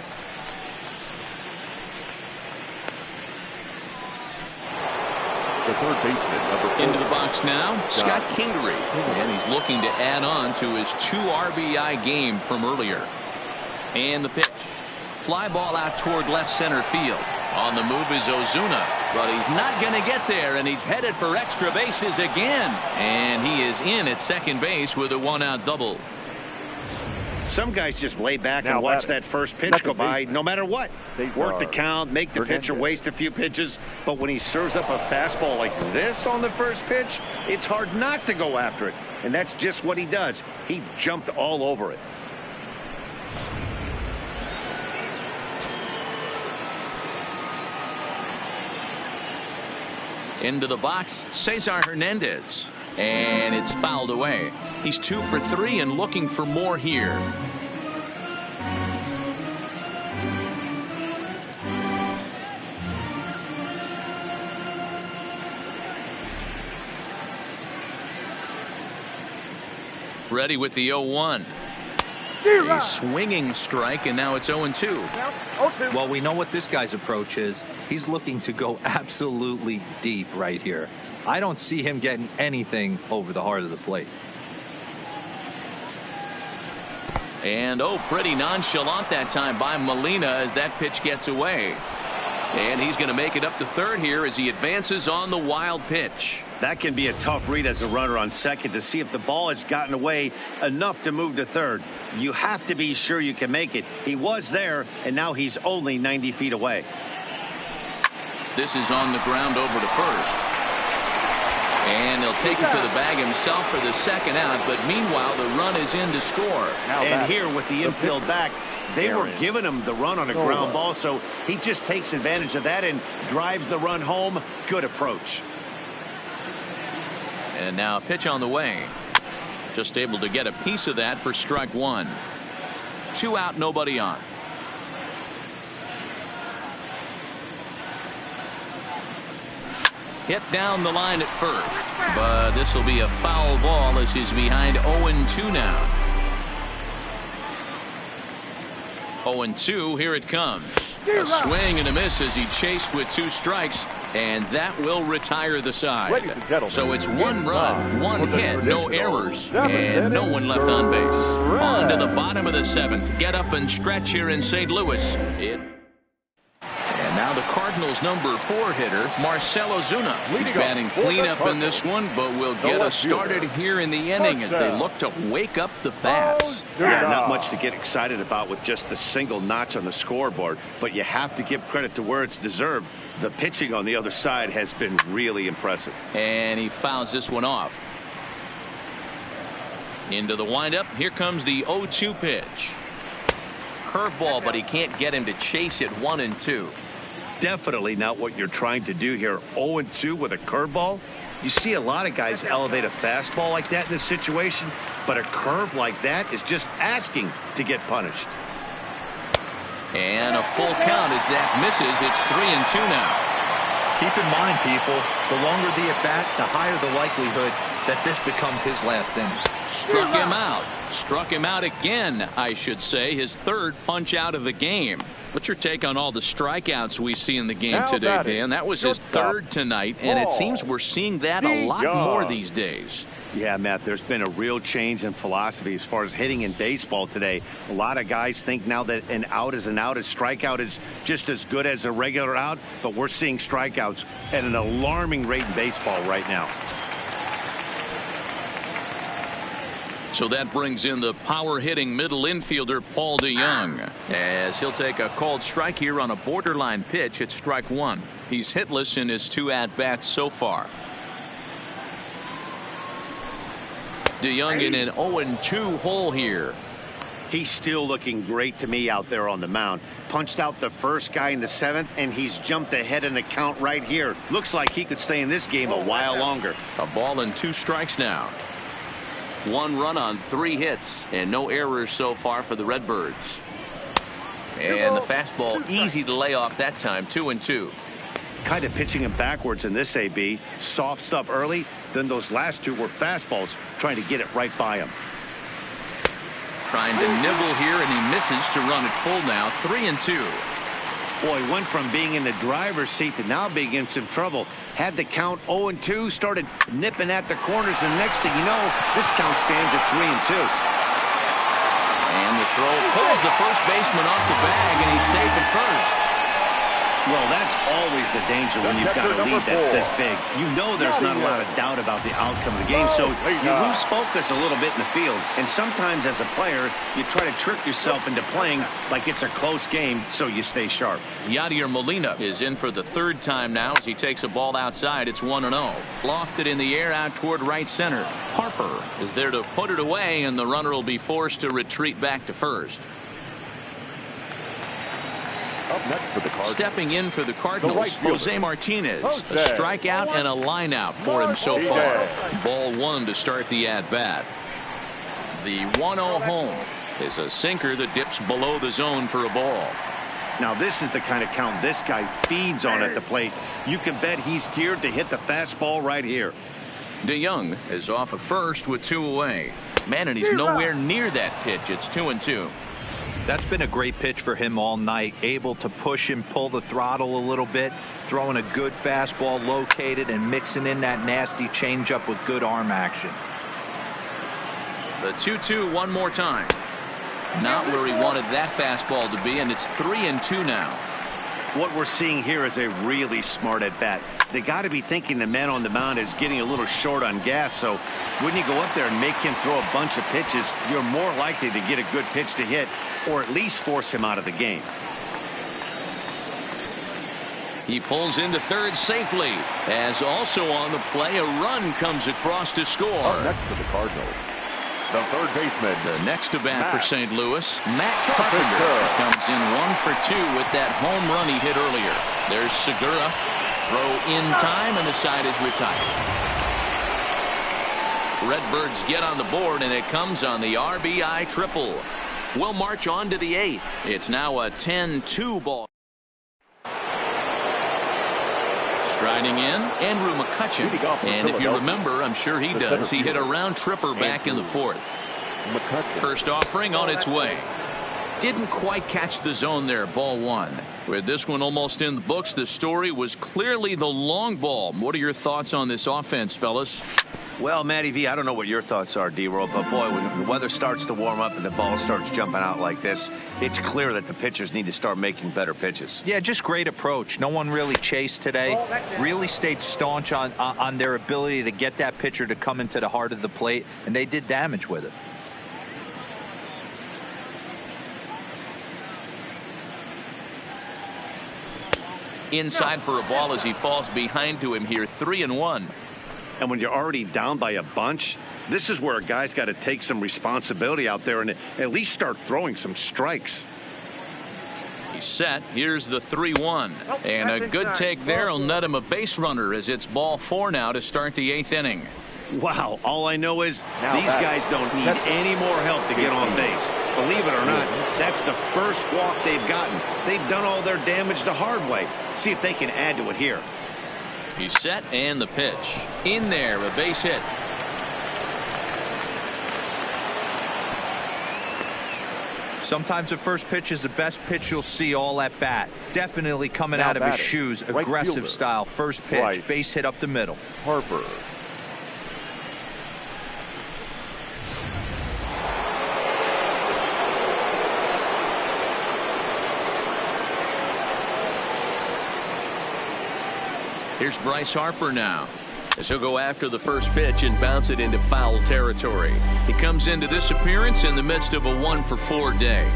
third baseman, into the box now, Scott Kingery. And he's looking to add on to his 2 RBI game from earlier. And the pitch. Fly ball out toward left center field. On the move is Ozuna, but he's not going to get there, and he's headed for extra bases again. And he is in at second base with a 1-out double. Some guys just lay back and watch that first pitch go by no matter what. Work the count, make the pitcher waste a few pitches. But when he serves up a fastball like this on the first pitch, it's hard not to go after it. And that's just what he does. He jumped all over it. Into the box, Cesar Hernandez. And it's fouled away. He's 2 for 3 and looking for more here. Ready with the 0-1. A swinging strike, and now it's 0-2. Well, we know what this guy's approach is. He's looking to go absolutely deep right here. I don't see him getting anything over the heart of the plate. And pretty nonchalant that time by Molina as that pitch gets away. And he's going to make it up to third here as he advances on the wild pitch. That can be a tough read as a runner on second to see if the ball has gotten away enough to move to third. You have to be sure you can make it. He was there, and now he's only 90 feet away. This is on the ground over to first. And he'll take it to the bag himself for the second out, but meanwhile the run is in to score. And here with the infield back, they were giving him the run on a ground ball, so he just takes advantage of that and drives the run home. Good approach. And now a pitch on the way. Just able to get a piece of that for strike one. 2 out, nobody on. Hit down the line at first, but this will be a foul ball as he's behind 0-2 now. 0-2, here it comes. A swing and a miss as he chased with 2 strikes, and that will retire the side. So it's 1 run, 1 hit, no errors, and no one left on base. On to the bottom of the 7th. Get up and stretch here in St. Louis. And now the Cardinals' number 4 hitter, Marcell Ozuna. He's batting cleanup in this one, but will get us started here in the inning as they look to wake up the bats. Yeah, not much to get excited about with just a single notch on the scoreboard, but you have to give credit to where it's deserved. The pitching on the other side has been really impressive. And he fouls this one off. Into the windup. Here comes the 0-2 pitch. Curveball, but he can't get him to chase it 1-2. Definitely not what you're trying to do here. 0-2 with a curveball. You see a lot of guys elevate a fastball like that in this situation, but a curve like that is just asking to get punished. And a full count as that misses. It's 3-2 now. Keep in mind, people, the longer the at-bat, the higher the likelihood that this becomes his last inning. Struck him out. Struck him out again, I should say. His 3rd punch out of the game. What's your take on all the strikeouts we see in the game today, Dan? That was his 3rd tonight, and it seems we're seeing that a lot more these days. Yeah, Matt, there's been a real change in philosophy as far as hitting in baseball today. A lot of guys think now that an out is an out, a strikeout is just as good as a regular out, but we're seeing strikeouts at an alarming rate in baseball right now. So that brings in the power-hitting middle infielder Paul DeJong, as he'll take a called strike here on a borderline pitch at strike 1. He's hitless in his 2 at-bats so far. DeJong in an 0-2 hole here. He's still looking great to me out there on the mound. Punched out the first guy in the 7th, and he's jumped ahead in the count right here. Looks like he could stay in this game a while longer. A ball and 2 strikes now. 1 run on 3 hits and no errors so far for the Redbirds. And the fastball easy to lay off that time. 2-2. Kind of pitching him backwards in this AB. Soft stuff early, then those last 2 were fastballs, trying to get it right by him. Trying to nibble here, and he misses to run it full now. 3-2. Boy, went from being in the driver's seat to now being in some trouble. Had the count 0-2, started nipping at the corners, and next thing you know, this count stands at 3-2. And the throw pulls the first baseman off the bag, and he's safe at first. Well, that's always the danger when you've got a lead that's this big. You know there's not a lot of doubt about the outcome of the game, so you lose focus a little bit in the field. And sometimes as a player, you try to trick yourself into playing like it's a close game so you stay sharp. Yadier Molina is in for the 3rd time now as he takes a ball outside. It's 1-0. Lofted in the air out toward right center. Harper is there to put it away, and the runner will be forced to retreat back to first. Up next for the Cardinals. Stepping in for the Cardinals, right Jose Martinez. A strikeout and a line out for him so far. Ball 1 to start the at-bat. The 1-0 home is a sinker that dips below the zone for a ball. Now this is the kind of count this guy feeds on at the plate. You can bet he's geared to hit the fastball right here. DeJong is off at first with 2 away. Man, and he's nowhere near that pitch. It's 2-2. That's been a great pitch for him all night. Able to push and pull the throttle a little bit, throwing a good fastball located and mixing in that nasty changeup with good arm action. The 2-2 one more time. Not where he wanted that fastball to be, and it's 3-2 now. What we're seeing here is a really smart at bat. They got to be thinking the man on the mound is getting a little short on gas, so when you go up there and make him throw a bunch of pitches, you're more likely to get a good pitch to hit or at least force him out of the game. He pulls into third safely, as also on the play a run comes across to score. Up next to the Cardinals, the third baseman. The next to bat for St. Louis, Matt Carpenter comes in 1 for 2 with that home run he hit earlier. There's Segura, throw in time, and the side is retired. Redbirds get on the board, and it comes on the RBI triple. We'll march on to the 8th. It's now a 10-2 ball. Striding in, Andrew McCutchen. And if you remember, I'm sure he does, he hit a round tripper back in the 4th. First offering on its way. Didn't quite catch the zone there, ball 1. With this one almost in the books, the story was clearly the long ball. What are your thoughts on this offense, fellas? Well, Matty V, I don't know what your thoughts are, D-Roll, but boy, when the weather starts to warm up and the ball starts jumping out like this, it's clear that the pitchers need to start making better pitches. Yeah, just great approach. No one really chased today. Really stayed staunch on their ability to get that pitcher to come into the heart of the plate, and they did damage with it. Inside for a ball as he falls behind to him here, 3-1. And when you're already down by a bunch, this is where a guy's got to take some responsibility out there and at least start throwing some strikes. He's set. Here's the 3-1. And a good take there will net him a base runner as it's ball 4 now to start the 8th inning. Wow, all I know is these guys don't need any more help to get on base. Believe it or not, that's the first walk they've gotten. They've done all their damage the hard way. See if they can add to it here. He's set, and the pitch. In there, a base hit. Sometimes the first pitch is the best pitch you'll see all at bat. Definitely coming out of his shoes. Aggressive style. First pitch. Base hit up the middle. Harper. Here's Bryce Harper now, as he'll go after the first pitch and bounce it into foul territory. He comes into this appearance in the midst of a 1-for-4 day.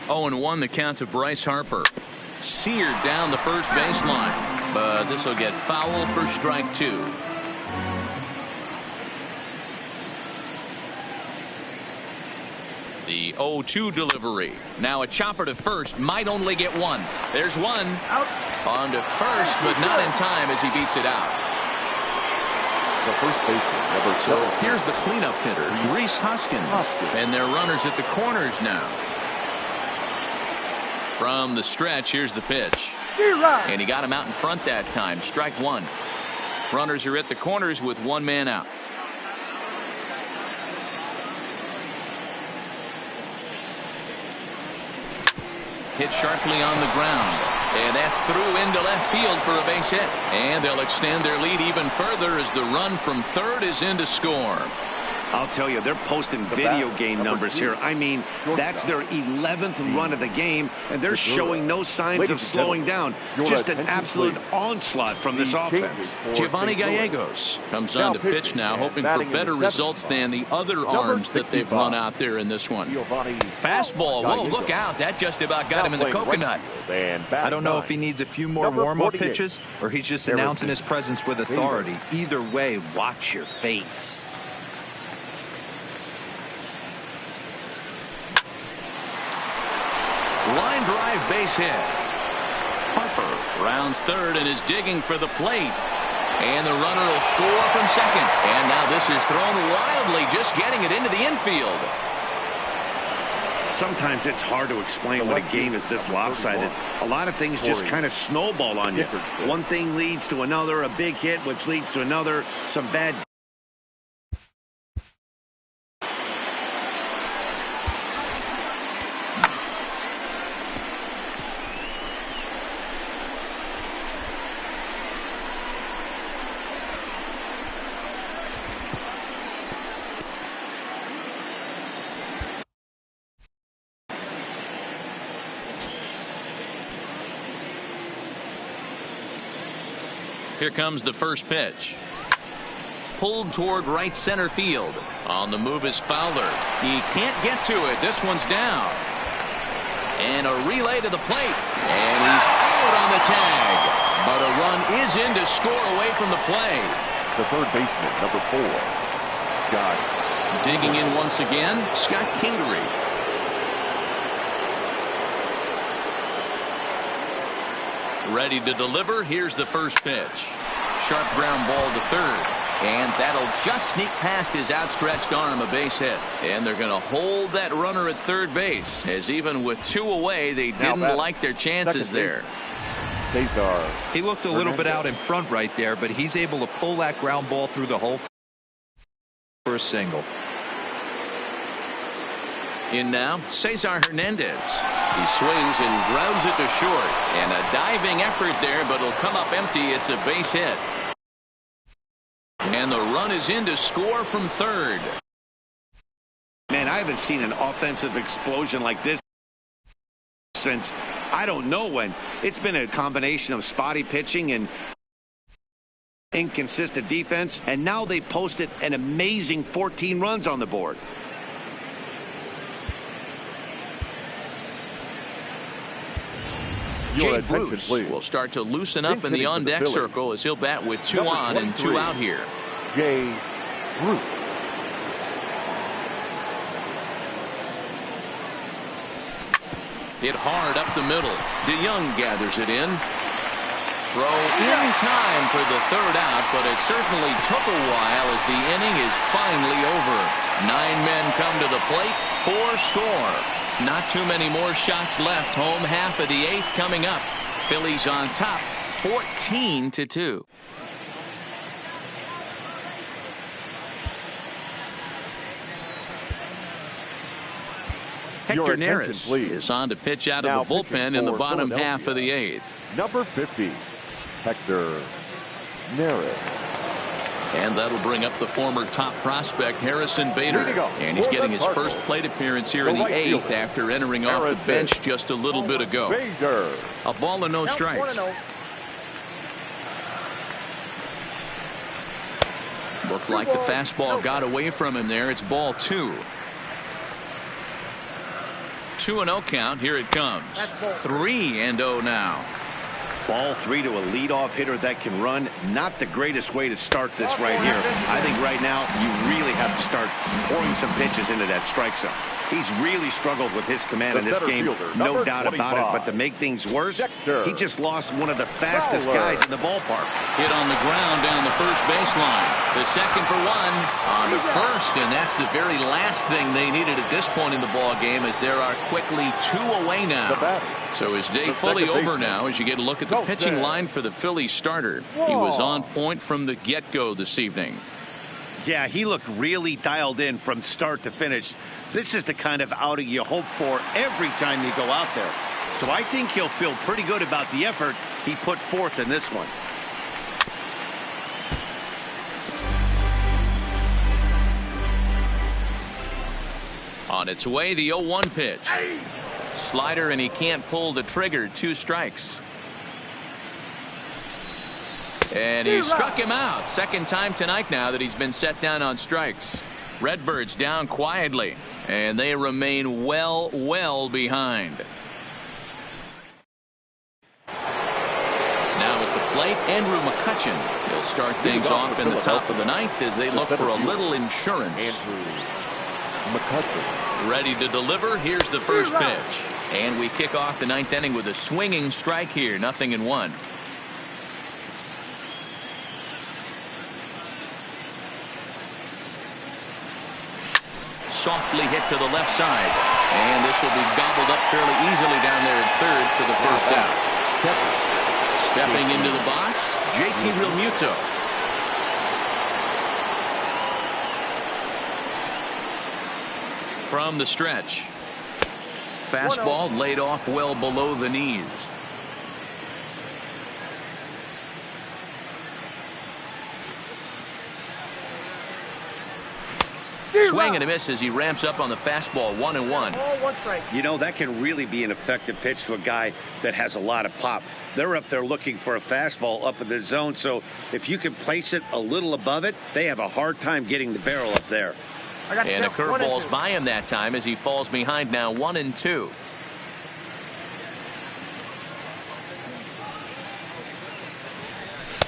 Oh, and 1 the count to Bryce Harper. Seared down the first baseline, but this will get foul for strike 2. The 0-2 delivery. Now a chopper to first, might only get 1. There's 1. Out. On to first, but not in time as he beats it out. The first baseman, number 2. So here's the cleanup hitter, Rhys Hoskins. And their runners at the corners now. From the stretch, here's the pitch. And he got him out in front that time. Strike 1. Runners are at the corners with 1 man out. Hit sharply on the ground, and that's through into left field for a base hit. And they'll extend their lead even further as the run from third is in to score. I'll tell you, they're posting video game numbers here. I mean, that's their 11th run of the game, and they're showing no signs of slowing down. Just an absolute onslaught from this offense. Giovanni Gallegos comes on to pitch now, hoping for better results than the other arms that they've run out there in this one. Fastball. Whoa, look out. That just about got him in the coconut. I don't know if he needs a few more warm-up pitches or he's just announcing his presence with authority. Either way, watch your face. Line drive base hit. Harper rounds third and is digging for the plate. And the runner will score from second. And now this is thrown wildly, just getting it into the infield. Sometimes it's hard to explain when a game is this lopsided. A lot of things just kind of snowball on you. One thing leads to another, a big hit, which leads to another, some bad. Here comes the first pitch. Pulled toward right center field. On the move is Fowler. He can't get to it. This one's down. And a relay to the plate. And he's out on the tag. But a run is in to score away from the play. The third baseman, number 4, Scott. Digging in once again, Scott Kingery. Ready to deliver. Here's the first pitch. Sharp ground ball to third. And that'll just sneak past his outstretched arm, a base hit. And they're going to hold that runner at third base, as even with 2 away, they didn't like their chances there. Cesar. He looked a little bit out in front right there, but he's able to pull that ground ball through the hole for a single. In now, Cesar Hernandez. He swings and grounds it to short. And a diving effort there, but it'll come up empty. It's a base hit. And the run is in to score from third. Man, I haven't seen an offensive explosion like this since I don't know when. It's been a combination of spotty pitching and inconsistent defense. And now they posted an amazing 14 runs on the board. Jay Bruce will start to loosen up in the on-deck circle as he'll bat with 2 on and 2 out here. Jay Bruce. Hit hard up the middle. DeYoung gathers it in. Throw in time for the third out, but it certainly took a while as the inning is finally over. 9 men come to the plate, 4 score. Not too many more shots left. Home half of the 8th coming up. Phillies on top, 14-2. Hector Neris is on to pitch out of the bullpen in the bottom half of the 8th. Number 50, Hector Neris. And that'll bring up the former top prospect Harrison Bader. And he's getting his first plate appearance here in the 8th after entering off the bench just a little bit ago. A ball and no strikes. Looked like the fastball got away from him there. It's ball 2. 2-0 count. Here it comes. 3-0 now. Ball 3 to a leadoff hitter that can run. Not the greatest way to start this right here. I think right now you really have to start pouring some pitches into that strike zone. He's really struggled with his command in this game, no doubt about it. But to make things worse, he just lost one of the fastest guys in the ballpark. Hit on the ground down the first baseline. The second for 1 on the first, and that's the very last thing they needed at this point in the ball game, as there are quickly 2 away now. So his day fully over now as you get a look at the pitching line for the Phillies starter. He was on point from the get-go this evening. Yeah, he looked really dialed in from start to finish. This is the kind of outing you hope for every time you go out there. So I think he'll feel pretty good about the effort he put forth in this one. On its way, the 0-1 pitch. Slider, and he can't pull the trigger. 2 strikes. And he struck him out. Second time tonight now that he's been set down on strikes. Redbirds down quietly, and they remain well behind. Now at the plate, Andrew McCutchen. He'll start things off in the top of the 9th as they look for a little insurance. Andrew McCutchen. Ready to deliver. Here's the first pitch. And we kick off the 9th inning with a swinging strike here. 0-1. Softly hit to the left side. And this will be gobbled up fairly easily down there at third for the first out. Stepping into the box, JT Realmuto. From the stretch. Fastball laid off well below the knees. Swing and a miss as he ramps up on the fastball. 1-1. You know, that can really be an effective pitch to a guy that has a lot of pop. They're up there looking for a fastball up in the zone, so if you can place it a little above it, they have a hard time getting the barrel up there. And a curveball's by him that time as he falls behind now 1-2.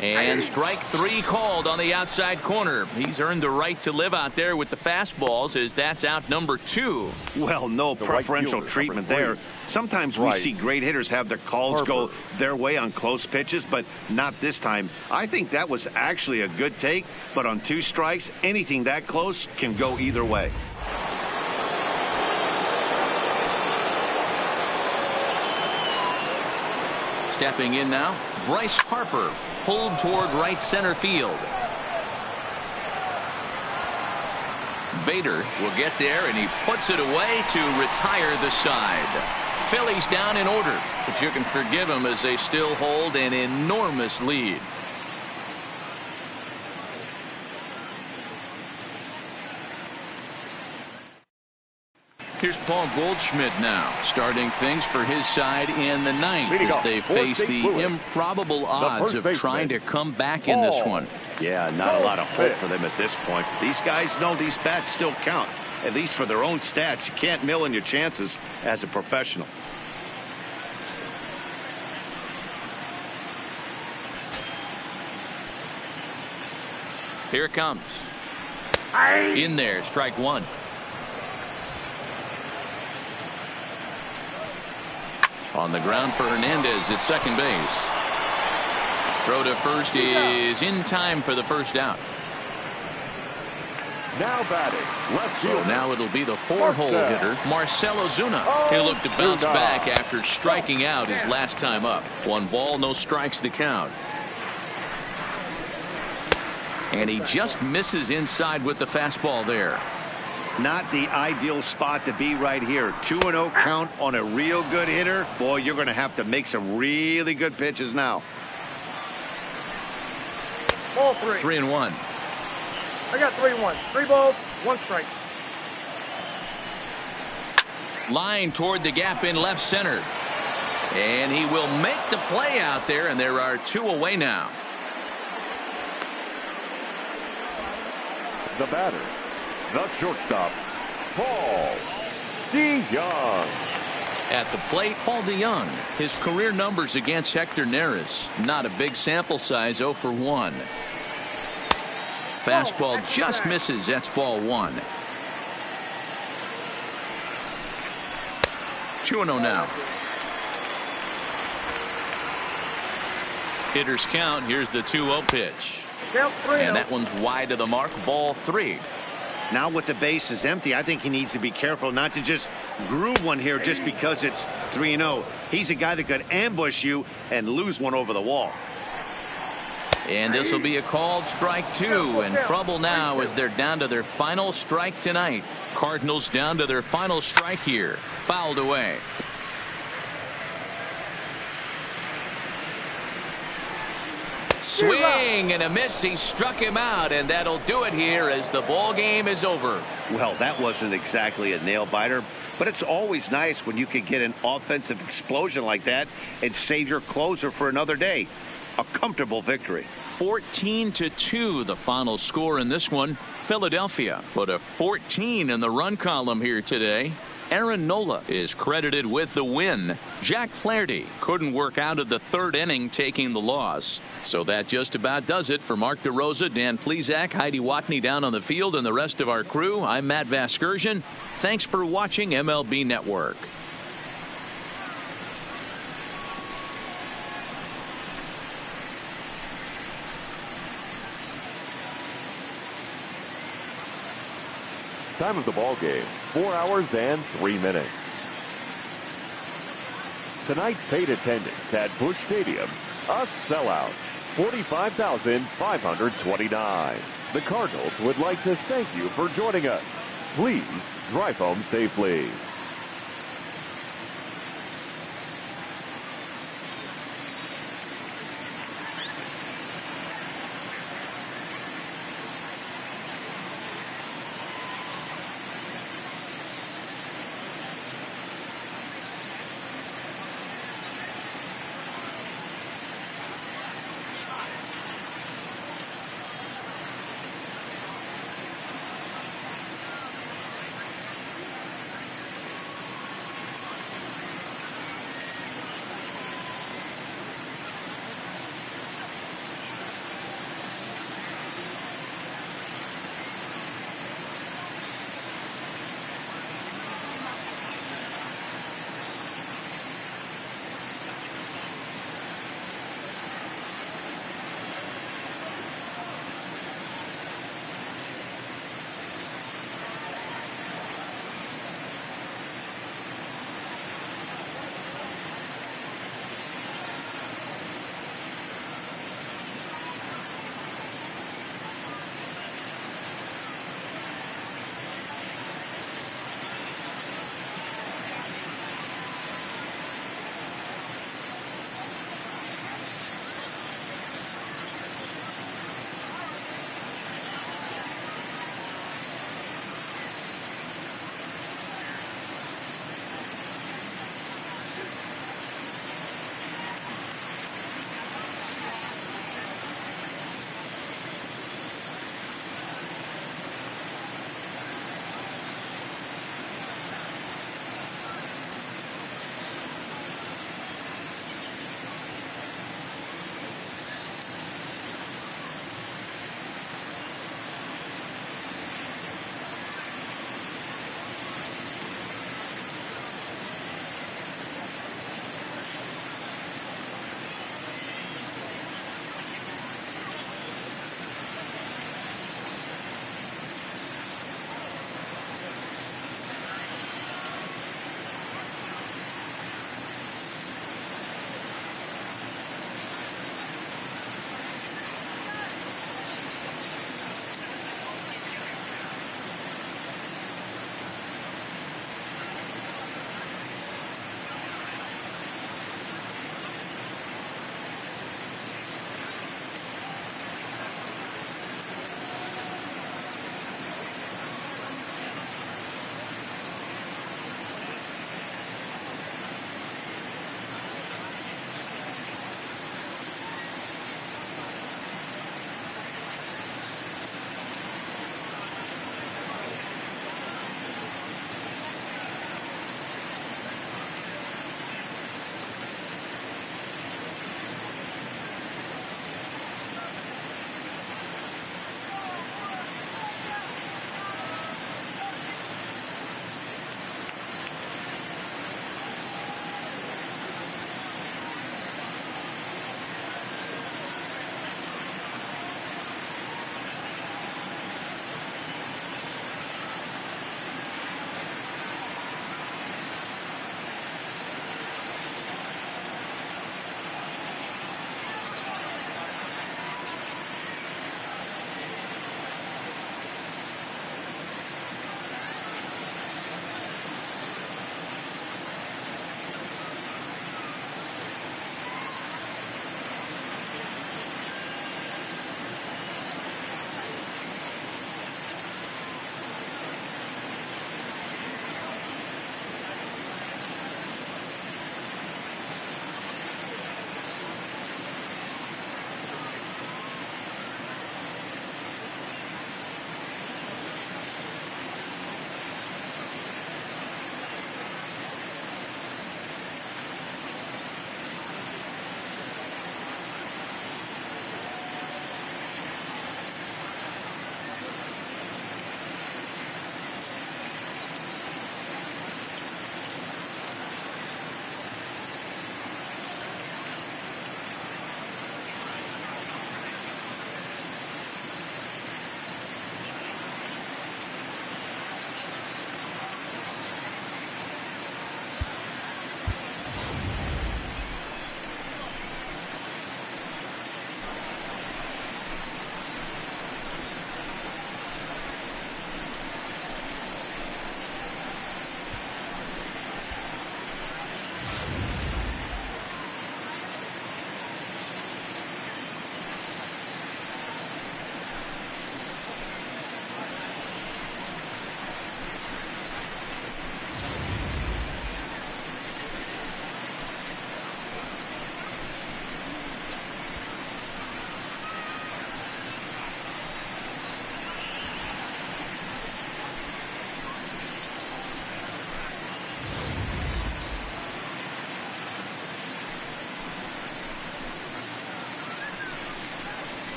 And strike three called on the outside corner. He's earned the right to live out there with the fastballs as that's out number 2. Well, no preferential treatment there. Sometimes we see great hitters have their calls go their way on close pitches, but not this time. I think that was actually a good take, but on 2 strikes, anything that close can go either way. Stepping in now, Bryce Harper, pulled toward right center field. Bader will get there, and he puts it away to retire the side. Phillies down in order, but you can forgive them as they still hold an enormous lead. Here's Paul Goldschmidt now, starting things for his side in the 9th as they face the improbable odds of trying to come back in this one. Yeah, not a lot of hope for them at this point. These guys know these bats still count, at least for their own stats. You can't mill in your chances as a professional. Here it comes. In there, strike 1. On the ground for Hernandez at second base. Throw to first is in time for the first out. Now batting, left field. So now it'll be the 4-hole hitter, Marcell Ozuna. He'll look to bounce back after striking out his last time up. 1 ball, no strikes to count. And he just misses inside with the fastball there. Not the ideal spot to be right here. 2-0 count on a real good hitter. Boy, you're going to have to make some really good pitches now. 3-1. I got 3-1. 3 balls, 1 strike. Line toward the gap in left center. And he will make the play out there, and there are 2 away now. The batter, the shortstop, Paul DeJong. At the plate, Paul DeJong. His career numbers against Hector Neris. Not a big sample size, 0 for 1. Fastball just misses. That's ball 1. 2-0 now. Hitters count. Here's the 2-0 pitch. And that one's wide of the mark. Ball 3. Now with the bases empty, I think he needs to be careful not to just groove one here just because it's 3-0. He's a guy that could ambush you and lose one over the wall. And this will be a called strike 2, and trouble now as they're down to their final strike tonight. Cardinals down to their final strike here. Fouled away. Swing and a miss. He struck him out, and that'll do it here as the ball game is over. Well, that wasn't exactly a nail biter, but it's always nice when you can get an offensive explosion like that and save your closer for another day. A comfortable victory. 14-2 the final score in this one. Philadelphia put a 14 in the run column here today. Aaron Nola is credited with the win. Jack Flaherty couldn't work out of the 3rd inning, taking the loss. So that just about does it for Mark DeRosa, Dan Plesac, Heidi Watney down on the field, and the rest of our crew. I'm Matt Vasgersian. Thanks for watching MLB Network. Time of the ball game, 4 hours and 3 minutes. Tonight's paid attendance at Busch Stadium, a sellout, 45,529. The Cardinals would like to thank you for joining us. Please drive home safely.